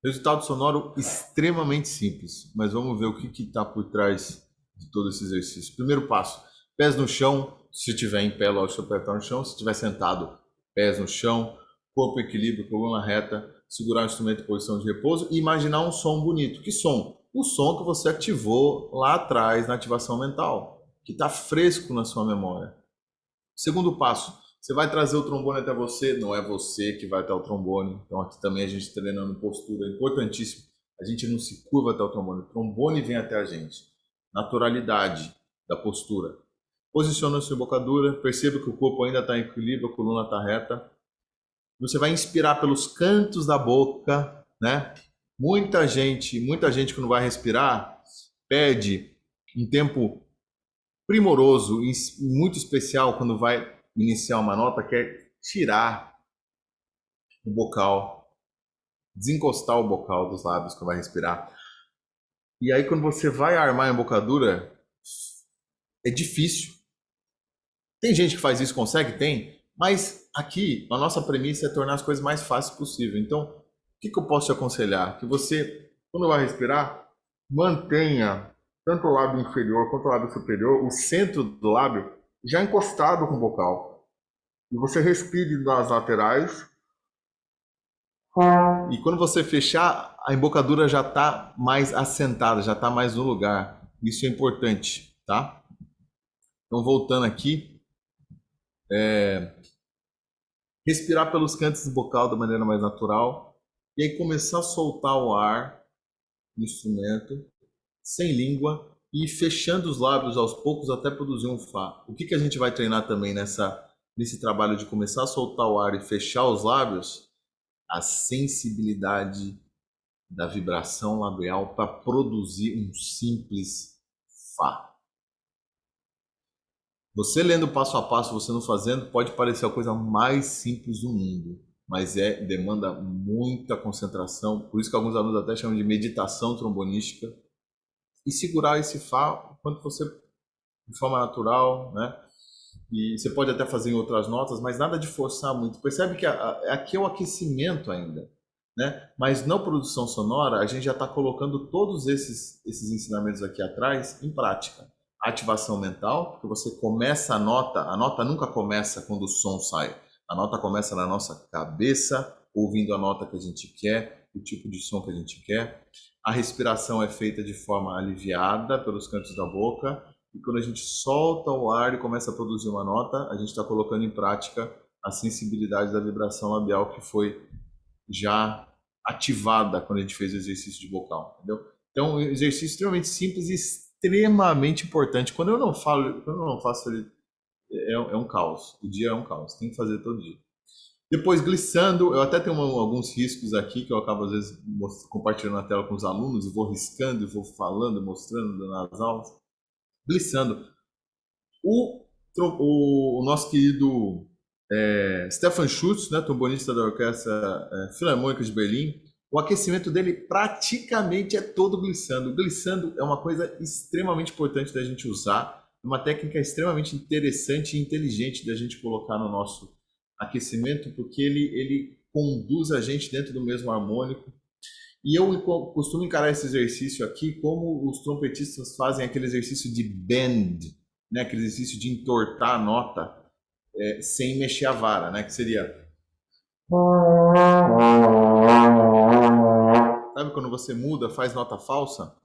Resultado sonoro extremamente simples, mas vamos ver o que está por trás de todo esse exercício. Primeiro passo: pés no chão. Se estiver em pé, lógico, seu pé está no chão. Se estiver sentado, pés no chão, corpo em equilíbrio, coluna reta, segurar o instrumento em posição de repouso e imaginar um som bonito. Que som? O som que você ativou lá atrás na ativação mental, que está fresco na sua memória. Segundo passo: você vai trazer o trombone até você, não é você que vai até o trombone. Então aqui também a gente treinando postura, é importantíssimo A gente não se curva até o trombone. O trombone vem até a gente. Naturalidade da postura. Posiciona a sua embocadura, perceba que o corpo ainda está em equilíbrio, a coluna está reta. Você vai inspirar pelos cantos da boca, né? Muita gente quando vai respirar, pede um tempo primoroso e muito especial quando vai iniciar uma nota, que é tirar o bocal, desencostar o bocal dos lábios quando vai respirar. E aí quando você vai armar a embocadura, é difícil. Tem gente que faz isso, consegue? Tem. Mas aqui, a nossa premissa é tornar as coisas mais fáceis possível. Então, o que eu posso te aconselhar? Que você, quando vai respirar, mantenha tanto o lábio inferior quanto o lábio superior, o centro do lábio, já encostado com o bocal. E você respire nas laterais. E quando você fechar, a embocadura já está mais assentada, já está mais no lugar. Isso é importante, tá? Então, voltando aqui. Respirar pelos cantos do bocal da maneira mais natural. E aí começar a soltar o ar no instrumento, sem língua, e fechando os lábios aos poucos até produzir um Fá. O que a gente vai treinar também nesse trabalho de começar a soltar o ar e fechar os lábios? A sensibilidade da vibração labial para produzir um simples Fá. Você lendo passo a passo, você não fazendo, pode parecer a coisa mais simples do mundo, mas demanda muita concentração, por isso que alguns alunos até chamam de meditação trombonística, e segurar esse Fá quanto você, de forma natural, né? E você pode até fazer em outras notas, mas nada de forçar muito. Percebe que aqui é o aquecimento ainda, né? Mas na produção sonora, a gente já está colocando todos esses ensinamentos aqui atrás em prática. Ativação mental, porque você começa a nota nunca começa quando o som sai. A nota começa na nossa cabeça, ouvindo a nota que a gente quer, o tipo de som que a gente quer. A respiração é feita de forma aliviada pelos cantos da boca. E quando a gente solta o ar e começa a produzir uma nota, a gente está colocando em prática a sensibilidade da vibração labial que foi já ativada quando a gente fez o exercício de vocal, entendeu? Então, um exercício extremamente simples e extremamente importante. Quando eu não faço ele, é um caos. O dia é um caos. Tem que fazer todo dia. Depois, glissando, eu até tenho alguns riscos aqui que eu acabo, às vezes, compartilhando na tela com os alunos e vou riscando, e vou falando, mostrando nas aulas. Glissando. O nosso querido Stefan Schutz, né, trombonista da Orquestra Filarmônica de Berlim, o aquecimento dele praticamente é todo glissando. O glissando é uma coisa extremamente importante da gente usar, uma técnica extremamente interessante e inteligente da gente colocar no nosso aquecimento, porque ele conduz a gente dentro do mesmo harmônico. E eu costumo encarar esse exercício aqui como os trompetistas fazem aquele exercício de bend, né? Aquele exercício de entortar a nota sem mexer a vara, né? Que seria... Sabe quando você muda, faz nota falsa?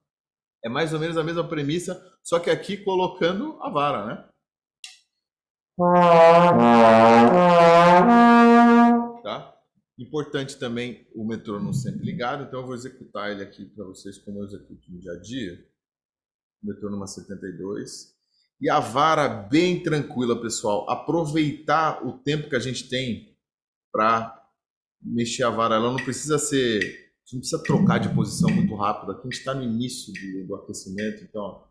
É mais ou menos a mesma premissa, só que aqui colocando a vara, né? Tá? Importante também o metrônomo sempre ligado, então eu vou executar ele aqui para vocês como eu executo no dia a dia. Metrônomo 72. E a vara bem tranquila, pessoal. Aproveitar o tempo que a gente tem para mexer a vara. Ela não precisa ser... Você não precisa trocar de posição muito rápido. Aqui a gente está no início do aquecimento, então...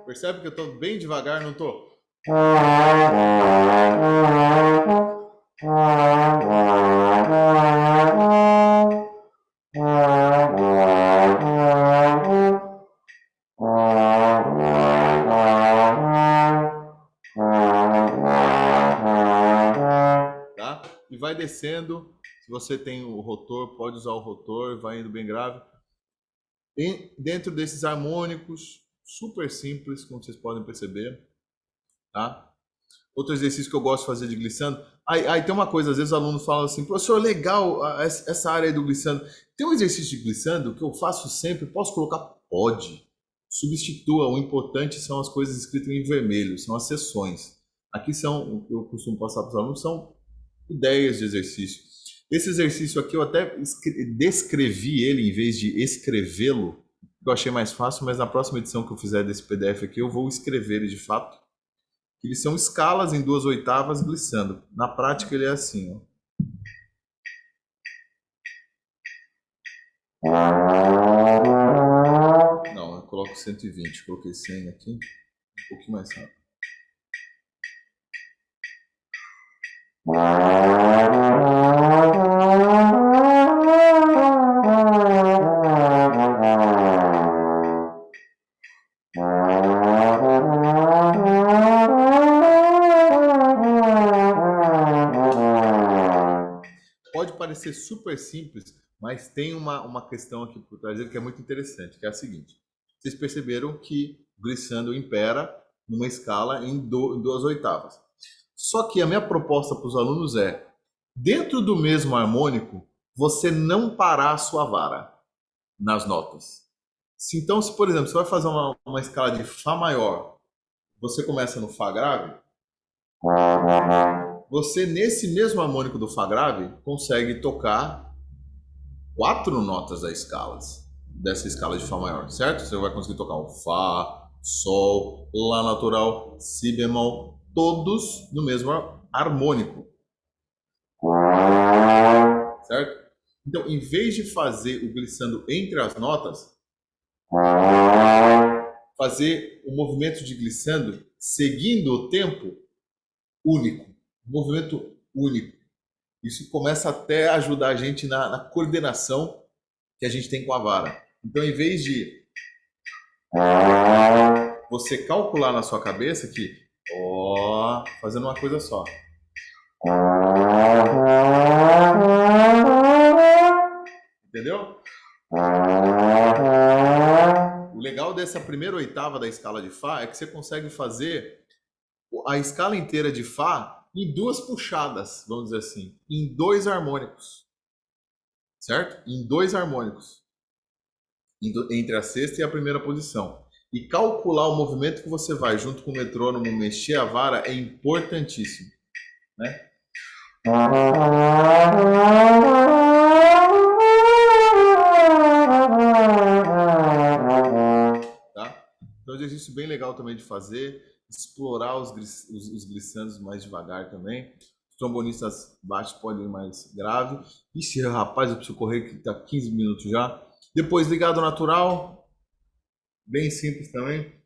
Percebe que eu estou bem devagar, não estou? Tá? E vai descendo. Se você tem o rotor, pode usar o rotor, vai indo bem grave. Dentro desses harmônicos, super simples, como vocês podem perceber, tá? Outro exercício que eu gosto de fazer de glissando. Aí tem uma coisa, às vezes os alunos falam assim, professor, legal essa área aí do glissando. Tem um exercício de glissando que eu faço sempre, posso colocar? Pode. Substitua, o importante são as coisas escritas em vermelho, são as seções. Aqui são, o que eu costumo passar para os alunos, são ideias de exercício. Esse exercício aqui eu até descrevi ele em vez de escrevê-lo, que eu achei mais fácil, mas na próxima edição que eu fizer desse PDF aqui, eu vou escrever ele de fato. Eles são escalas em 2/8 glissando. Na prática ele é assim, ó. Não, eu coloco 120, coloquei 100 aqui, um pouquinho mais rápido. Pode parecer super simples, mas tem uma questão aqui por trás dele que é muito interessante, que é a seguinte. Vocês perceberam que o glissando impera numa escala em 2/8. Só que a minha proposta para os alunos é, dentro do mesmo harmônico, você não parar a sua vara nas notas. Então, se por exemplo, você vai fazer uma escala de Fá maior, você começa no Fá grave, você nesse mesmo harmônico do Fá grave consegue tocar 4 notas dessa escala de Fá maior, certo? Você vai conseguir tocar um Fá, Sol, Lá natural, Si bemol, todos no mesmo harmônico, certo? Então, em vez de fazer o glissando entre as notas, fazer o movimento de glissando seguindo o tempo único, movimento único. Isso começa até a ajudar a gente na coordenação que a gente tem com a vara. Então, em vez de você calcular na sua cabeça que, ó, fazendo uma coisa só. Entendeu? O legal dessa primeira oitava da escala de Fá é que você consegue fazer a escala inteira de Fá em 2 puxadas, vamos dizer assim, em 2 harmônicos, certo? Em 2 harmônicos, entre a sexta e a primeira posição. E calcular o movimento que você vai junto com o metrônomo mexer a vara é importantíssimo, né? Tá? Então é um exercício bem legal também de fazer, explorar os glissandos mais devagar também. Os trombonistas baixos podem ir mais grave. Ixi, rapaz, eu preciso correr que tá 15 minutos já. Depois ligado natural, bem simples também.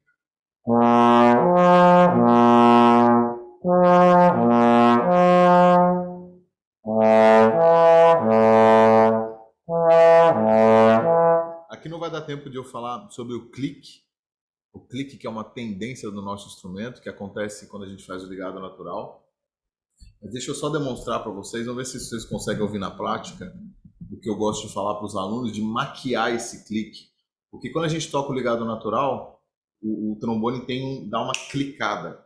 Aqui não vai dar tempo de eu falar sobre o clique que é uma tendência do nosso instrumento, que acontece quando a gente faz o ligado natural. Mas deixa eu só demonstrar para vocês, vamos ver se vocês conseguem ouvir na prática o que eu gosto de falar para os alunos, de maquiar esse clique. Porque quando a gente toca o ligado natural, o trombone dá uma clicada.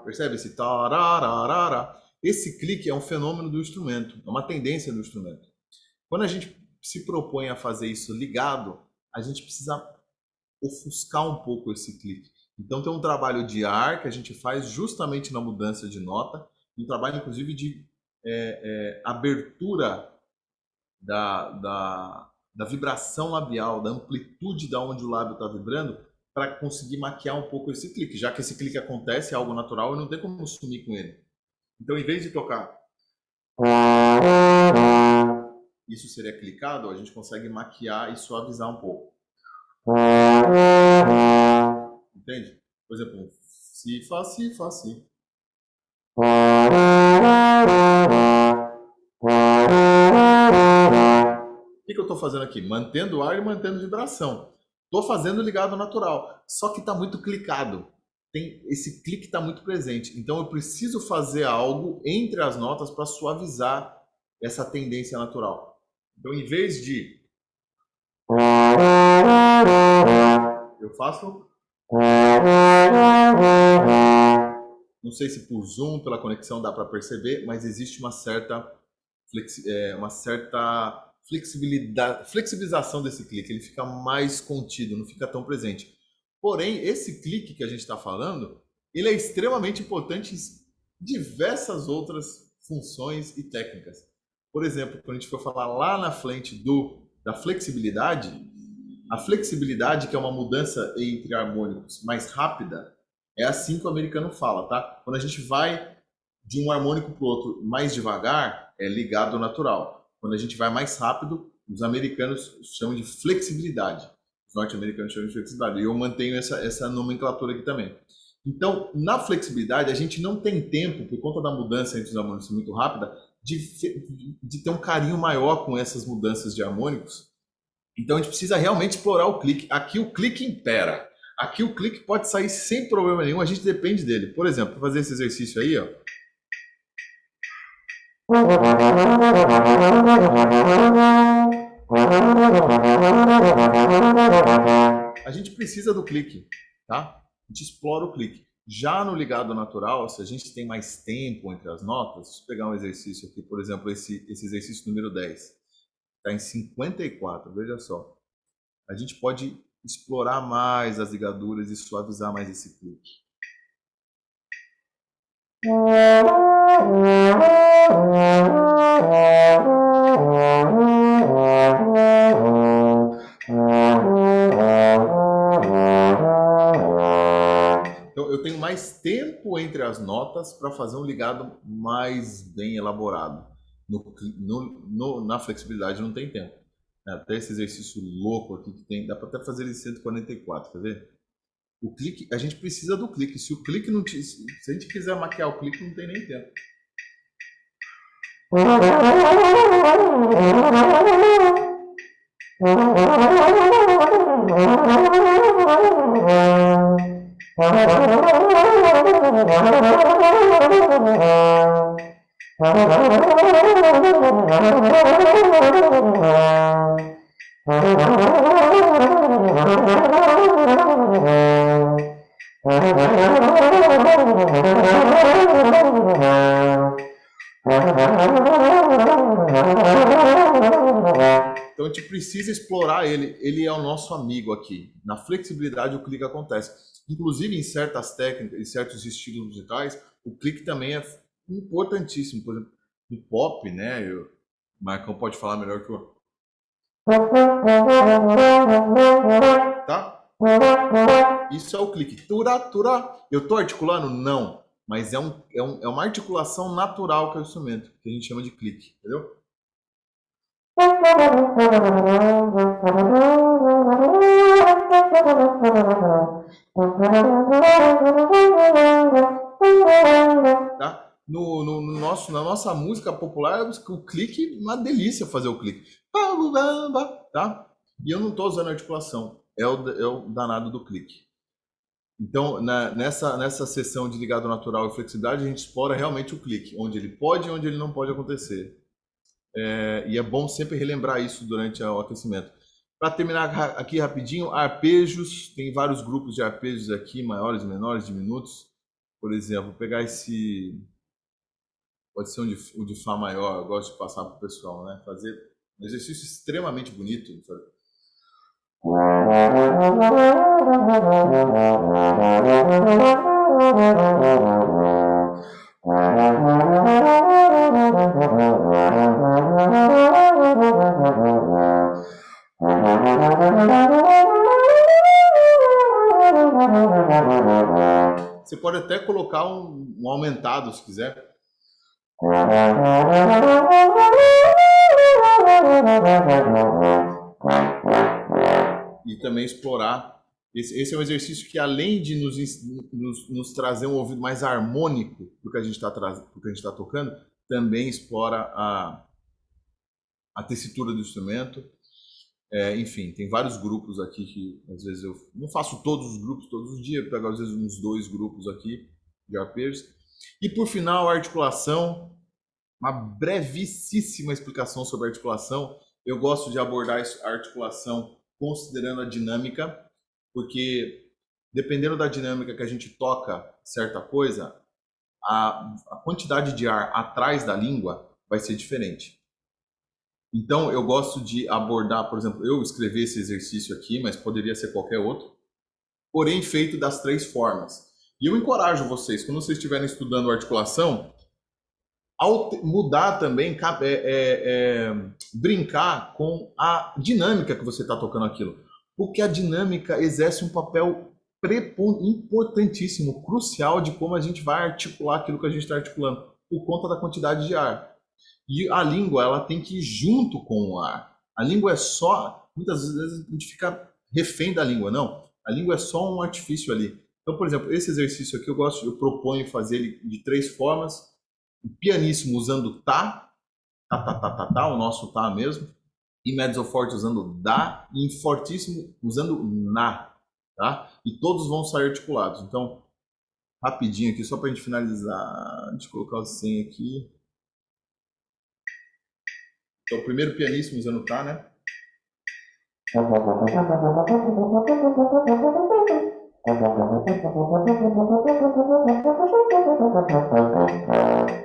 Percebe esse tarararara? Esse clique é um fenômeno do instrumento, é uma tendência do instrumento. Quando a gente se propõe a fazer isso ligado, a gente precisa ofuscar um pouco esse clique. Então tem um trabalho de ar que a gente faz justamente na mudança de nota, um trabalho inclusive de abertura da vibração labial, da amplitude da onde o lábio está vibrando, para conseguir maquiar um pouco esse clique, já que esse clique acontece, é algo natural e não tem como sumir com ele. Então, em vez de tocar isso seria clicado, a gente consegue maquiar e suavizar um pouco. Entende? Por exemplo, si, fá, si, fá, si. O que eu estou fazendo aqui? Mantendo o ar e mantendo vibração. Estou fazendo ligado natural, só que está muito clicado. Esse clique está muito presente. Então eu preciso fazer algo entre as notas para suavizar essa tendência natural. Então, em vez de eu faço Não sei se por zoom, pela conexão, dá para perceber, mas existe uma certa flexibilização desse clique. Ele fica mais contido, não fica tão presente. Porém, esse clique que a gente está falando, ele é extremamente importante em diversas outras funções e técnicas. Por exemplo, quando a gente for falar lá na frente da flexibilidade, a flexibilidade, que é uma mudança entre harmônicos mais rápida, é assim que o americano fala, tá? Quando a gente vai de um harmônico para o outro mais devagar, é ligado ao natural. Quando a gente vai mais rápido, os americanos chamam de flexibilidade. Os norte-americanos chamam de flexibilidade. E eu mantenho essa nomenclatura aqui também. Então, na flexibilidade, a gente não tem tempo, por conta da mudança entre os harmônicos muito rápida, de ter um carinho maior com essas mudanças de harmônicos. Então, a gente precisa realmente explorar o clique. Aqui o clique impera. Aqui o clique pode sair sem problema nenhum, a gente depende dele. Por exemplo, para fazer esse exercício aí, ó. A gente precisa do clique, tá? A gente explora o clique. Já no ligado natural, se a gente tem mais tempo entre as notas, deixa eu pegar um exercício aqui, por exemplo, esse exercício número 10. Está em 54, veja só. A gente pode explorar mais as ligaduras e suavizar mais esse clique. Então, eu tenho mais tempo entre as notas para fazer um ligado mais bem elaborado. Na flexibilidade não tem tempo. Até esse exercício louco aqui que tem, dá para até fazer ele em 144, quer ver? O clique, a gente precisa do clique. Se o clique não se a gente quiser maquiar o clique, não tem nem tempo. Então a gente precisa explorar ele. Ele é o nosso amigo aqui. Na flexibilidade o clique acontece. Inclusive em certas técnicas, em certos estilos musicais, o clique também é importantíssimo. Por exemplo, no pop, né? O Marcão pode falar melhor que eu. Tá? Isso é o clique. Tura, tura. Eu tô articulando? Não. Mas é uma articulação natural que é o instrumento, que a gente chama de clique. Entendeu? Tá? Na nossa música popular, o clique é uma delícia fazer o clique. Tá? E eu não estou usando articulação. É o danado do clique. Então, nessa sessão de ligado natural e flexibilidade, a gente explora realmente o clique, onde ele pode e onde ele não pode acontecer. E é bom sempre relembrar isso durante o aquecimento. Para terminar aqui rapidinho, arpejos, tem vários grupos de arpejos aqui, maiores, menores, diminutos. Por exemplo, pegar esse, pode ser o de Fá maior, eu gosto de passar para o pessoal, né? Fazer um exercício extremamente bonito. Sabe? Você pode até colocar um aumentado, se quiser. E também explorar. Esse é um exercício que, além de nos trazer um ouvido mais harmônico do que a gente está tocando, também explora a tessitura do instrumento. Enfim, tem vários grupos aqui que às vezes eu não faço todos os grupos todos os dias, eu pego às vezes uns 2 grupos aqui de arpejos. E por final, a articulação, uma brevíssima explicação sobre a articulação. Eu gosto de abordar a articulação considerando a dinâmica, porque dependendo da dinâmica que a gente toca certa coisa, a quantidade de ar atrás da língua vai ser diferente. Então, eu gosto de abordar, por exemplo, eu escrevi esse exercício aqui, mas poderia ser qualquer outro, porém feito das 3 formas. E eu encorajo vocês, quando vocês estiverem estudando articulação, mudar também, brincar com a dinâmica que você está tocando aquilo. Porque a dinâmica exerce um papel importantíssimo, crucial de como a gente vai articular aquilo que a gente está articulando, por conta da quantidade de ar. E a língua, ela tem que ir junto com o ar. A língua é só, muitas vezes a gente fica refém da língua, não. A língua é só um artifício ali. Então, por exemplo, esse exercício aqui eu proponho fazer ele de 3 formas. O pianíssimo usando tá, o nosso tá mesmo, e mezzo forte usando dá, e em fortíssimo usando na, tá? E todos vão sair articulados. Então, rapidinho aqui, só para a gente finalizar, deixa eu colocar o 100 aqui. Então, o primeiro pianíssimo usando tá, né?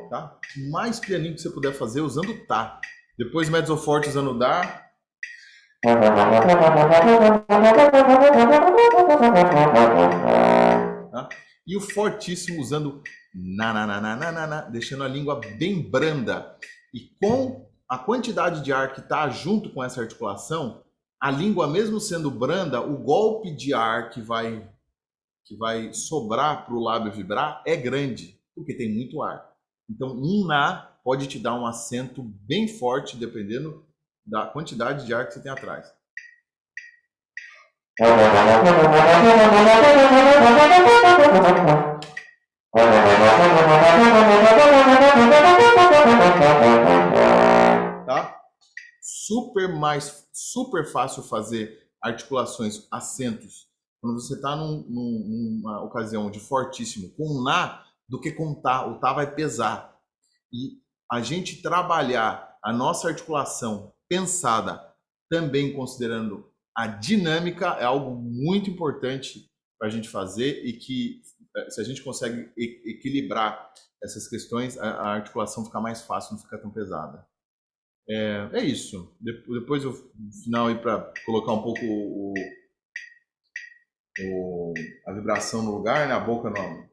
Tá? Mais pianinho que você puder fazer usando tá. Depois mezzo forte usando dá. Tá? E o fortíssimo usando na, deixando a língua bem branda. E com a quantidade de ar que está junto com essa articulação, a língua, mesmo sendo branda, o golpe de ar que vai sobrar para o lábio vibrar é grande, porque tem muito ar. Então, um na pode te dar um acento bem forte, dependendo da quantidade de ar que você tem atrás. Tá? Super fácil fazer articulações, acentos, quando você está numa ocasião de fortíssimo com na do que com tá. O tá vai pesar. E a gente trabalhar a nossa articulação pensada, também considerando a dinâmica, é algo muito importante para a gente fazer, e que se a gente consegue equilibrar essas questões, a articulação fica mais fácil, não fica tão pesada. É isso. Depois, no final, para colocar um pouco a vibração no lugar, né? A boca não.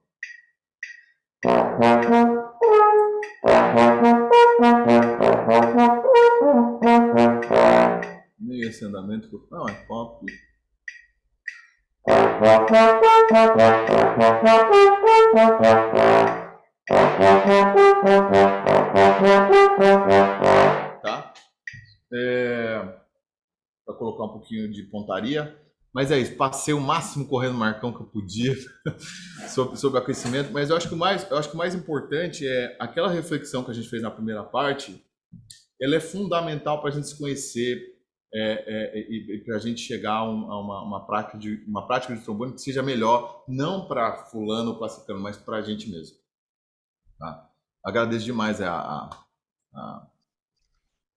Meio esse andamento que eu... Não, é pop. Tá? Para colocar um pouquinho de pontaria. Mas é isso, passei o máximo correndo Marcão que eu podia sobre aquecimento, mas eu acho que o mais importante é aquela reflexão que a gente fez na primeira parte, ela é fundamental para a gente se conhecer e para a gente chegar a uma prática de trombone que seja melhor, não para fulano ou para ciclano, mas para a gente mesmo. Tá? Agradeço demais a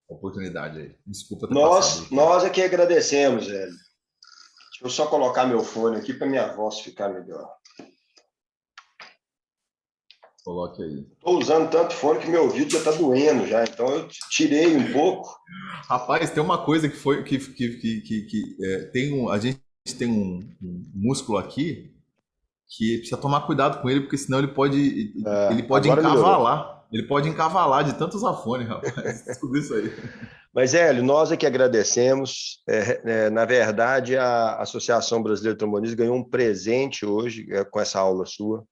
oportunidade aí. Desculpa ter passado. Nós é que agradecemos, velho. Deixa eu só colocar meu fone aqui para minha voz ficar melhor. Coloque aí. Estou usando tanto fone que meu ouvido já está doendo já, então eu tirei um pouco. Rapaz, tem uma coisa que foi a gente tem um músculo aqui que precisa tomar cuidado com ele, porque senão ele pode encavalar. Ele pode encavalar de tanto usar fone, rapaz. Descobri isso aí. Mas, Hélio, nós é que agradecemos. Na verdade, a Associação Brasileira de Trombonistas ganhou um presente hoje com essa aula sua.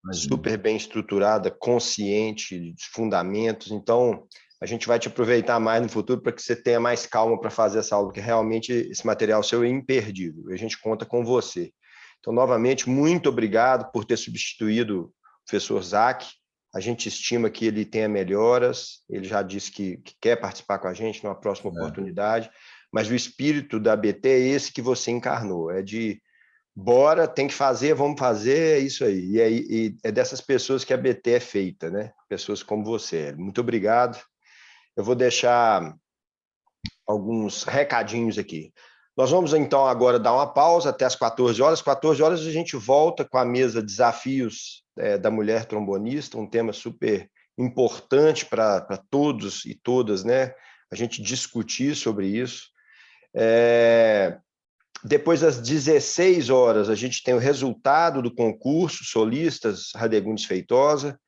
Imagina. Super bem estruturada, consciente, de fundamentos. Então, a gente vai te aproveitar mais no futuro para que você tenha mais calma para fazer essa aula, porque realmente esse material seu é imperdível. E a gente conta com você. Então, novamente, muito obrigado por ter substituído o professor Zac. A gente estima que ele tenha melhoras, ele já disse que quer participar com a gente numa próxima oportunidade, mas o espírito da ABT é esse que você encarnou, é de bora, tem que fazer, vamos fazer, é isso aí. E é dessas pessoas que a ABT é feita, né? Pessoas como você. Muito obrigado. Eu vou deixar alguns recadinhos aqui. Nós vamos, então, agora dar uma pausa até as 14 horas. 14 horas a gente volta com a mesa Desafios da Mulher Trombonista, um tema super importante para todos e todas, né? A gente discutir sobre isso. Depois das 16 horas, a gente tem o resultado do concurso Solistas Radegundes Feitosa.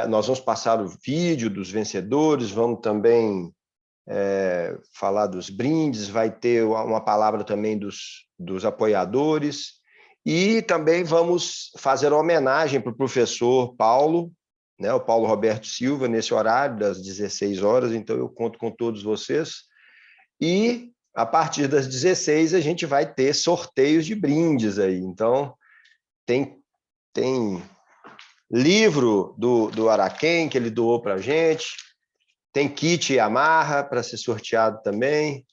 Nós vamos passar o vídeo dos vencedores, vamos também falar dos brindes, vai ter uma palavra também dos apoiadores, e também vamos fazer uma homenagem para o professor Paulo, né, o Paulo Roberto Silva, nesse horário das 16 horas, então eu conto com todos vocês. E a partir das 16 a gente vai ter sorteios de brindes aí. Então, tem livro do Araquém, que ele doou para a gente, tem kit Yamaha para ser sorteado também.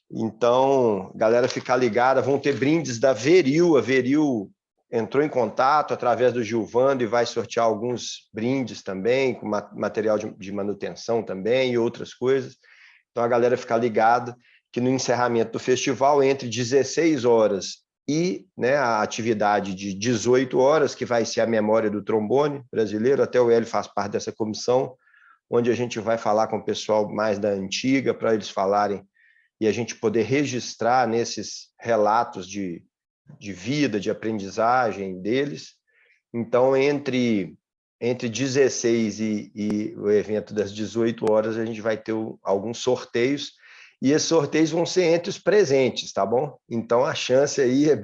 Então, galera, ficar ligada, vão ter brindes da Veril. A Veril entrou em contato através do Gilvando e vai sortear alguns brindes também, com material de manutenção também e outras coisas. Então, a galera ficar ligada que no encerramento do festival, entre 16 horas e, né, a atividade de 18 horas, que vai ser a memória do trombone brasileiro, até o Hélio faz parte dessa comissão, onde a gente vai falar com o pessoal mais da antiga, para eles falarem e a gente poder registrar nesses relatos de vida, de aprendizagem deles. Então, entre 16 e o evento das 18 horas, a gente vai ter alguns sorteios, e esses sorteios vão ser entre os presentes, tá bom? Então, a chance aí é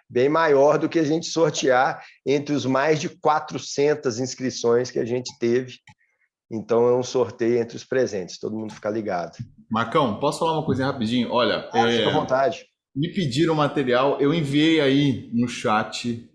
bem maior do que a gente sortear entre os mais de 400 inscrições que a gente teve. Então, é um sorteio entre os presentes, todo mundo fica ligado. Marcão, posso falar uma coisinha rapidinho? Olha, fica à vontade. Me pediram material, eu enviei aí no chat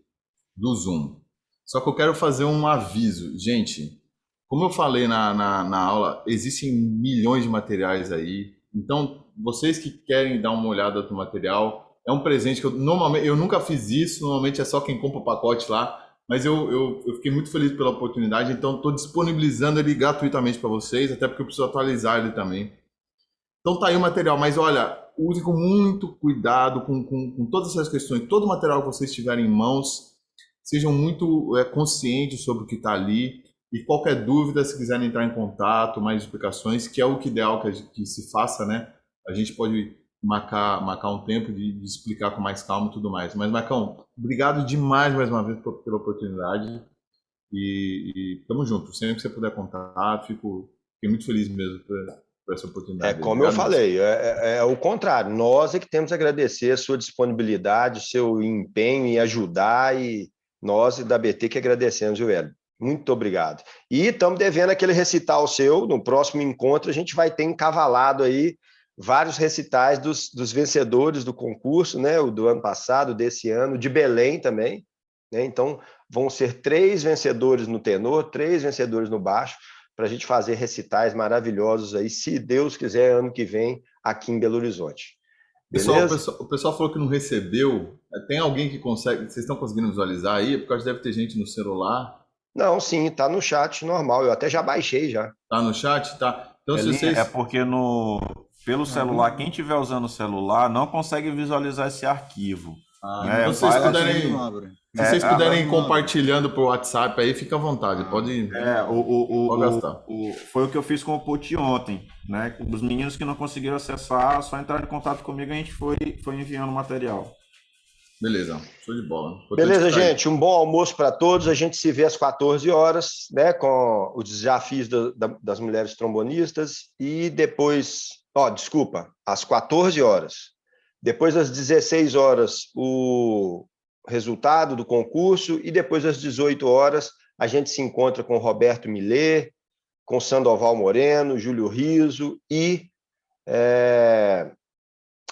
do Zoom. Só que eu quero fazer um aviso. Gente, como eu falei na aula, existem milhões de materiais aí. Então, vocês que querem dar uma olhada no material, é um presente que eu nunca fiz isso, normalmente é só quem compra o pacote lá. Mas eu fiquei muito feliz pela oportunidade, então estou disponibilizando ele gratuitamente para vocês, até porque eu preciso atualizar ele também. Então tá aí o material, mas olha, use com muito cuidado com todas essas questões. Todo o material que vocês tiverem em mãos, sejam muito conscientes sobre o que está ali. E qualquer dúvida, se quiserem entrar em contato, mais explicações, que é o que ideal que se faça, né? A gente pode marcar um tempo de explicar com mais calma e tudo mais. Mas, Marcão, obrigado demais mais uma vez pela oportunidade. E tamo junto. Sempre que você puder contar, fiquei muito feliz mesmo por essa oportunidade. Como obrigado, eu falei, é o contrário. Nós é que temos a agradecer a sua disponibilidade, o seu empenho em ajudar, e nós da BT que agradecemos, viu, Hélio? Muito obrigado. E estamos devendo aquele recital seu. No próximo encontro, a gente vai ter encavalado aí vários recitais dos vencedores do concurso, né? O do ano passado, desse ano, de Belém também, né? Então, vão ser 3 vencedores no tenor, 3 vencedores no baixo, para a gente fazer recitais maravilhosos aí, se Deus quiser, ano que vem, aqui em Belo Horizonte. Beleza? O pessoal falou que não recebeu. Tem alguém que consegue? Vocês estão conseguindo visualizar aí? Porque deve ter gente no celular. Não, sim, tá no chat normal. Eu até já baixei já. Tá no chat? Tá. Então, se vocês... É porque pelo celular, quem estiver usando o celular não consegue visualizar esse arquivo. Então, se vocês puderem compartilhando por WhatsApp aí, fica à vontade. Pode gastar. Foi o que eu fiz com o Puti ontem, né? Os meninos que não conseguiram acessar, só entraram em contato comigo e a gente foi enviando o material. Beleza, show de bola. Beleza, gente, um bom almoço para todos. A gente se vê às 14 horas, né, com os desafios das mulheres trombonistas, e depois, às 14 horas. Depois das 16 horas, o resultado do concurso, e depois das 18 horas, a gente se encontra com o Roberto Millet, com Sandoval Moreno, Júlio Riso e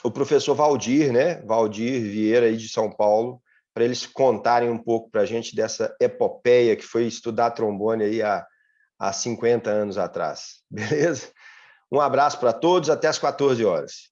o professor Valdir, né? Valdir Vieira, aí de São Paulo, para eles contarem um pouco para a gente dessa epopeia que foi estudar trombone aí há 50 anos atrás. Beleza? Um abraço para todos, até às 14 horas.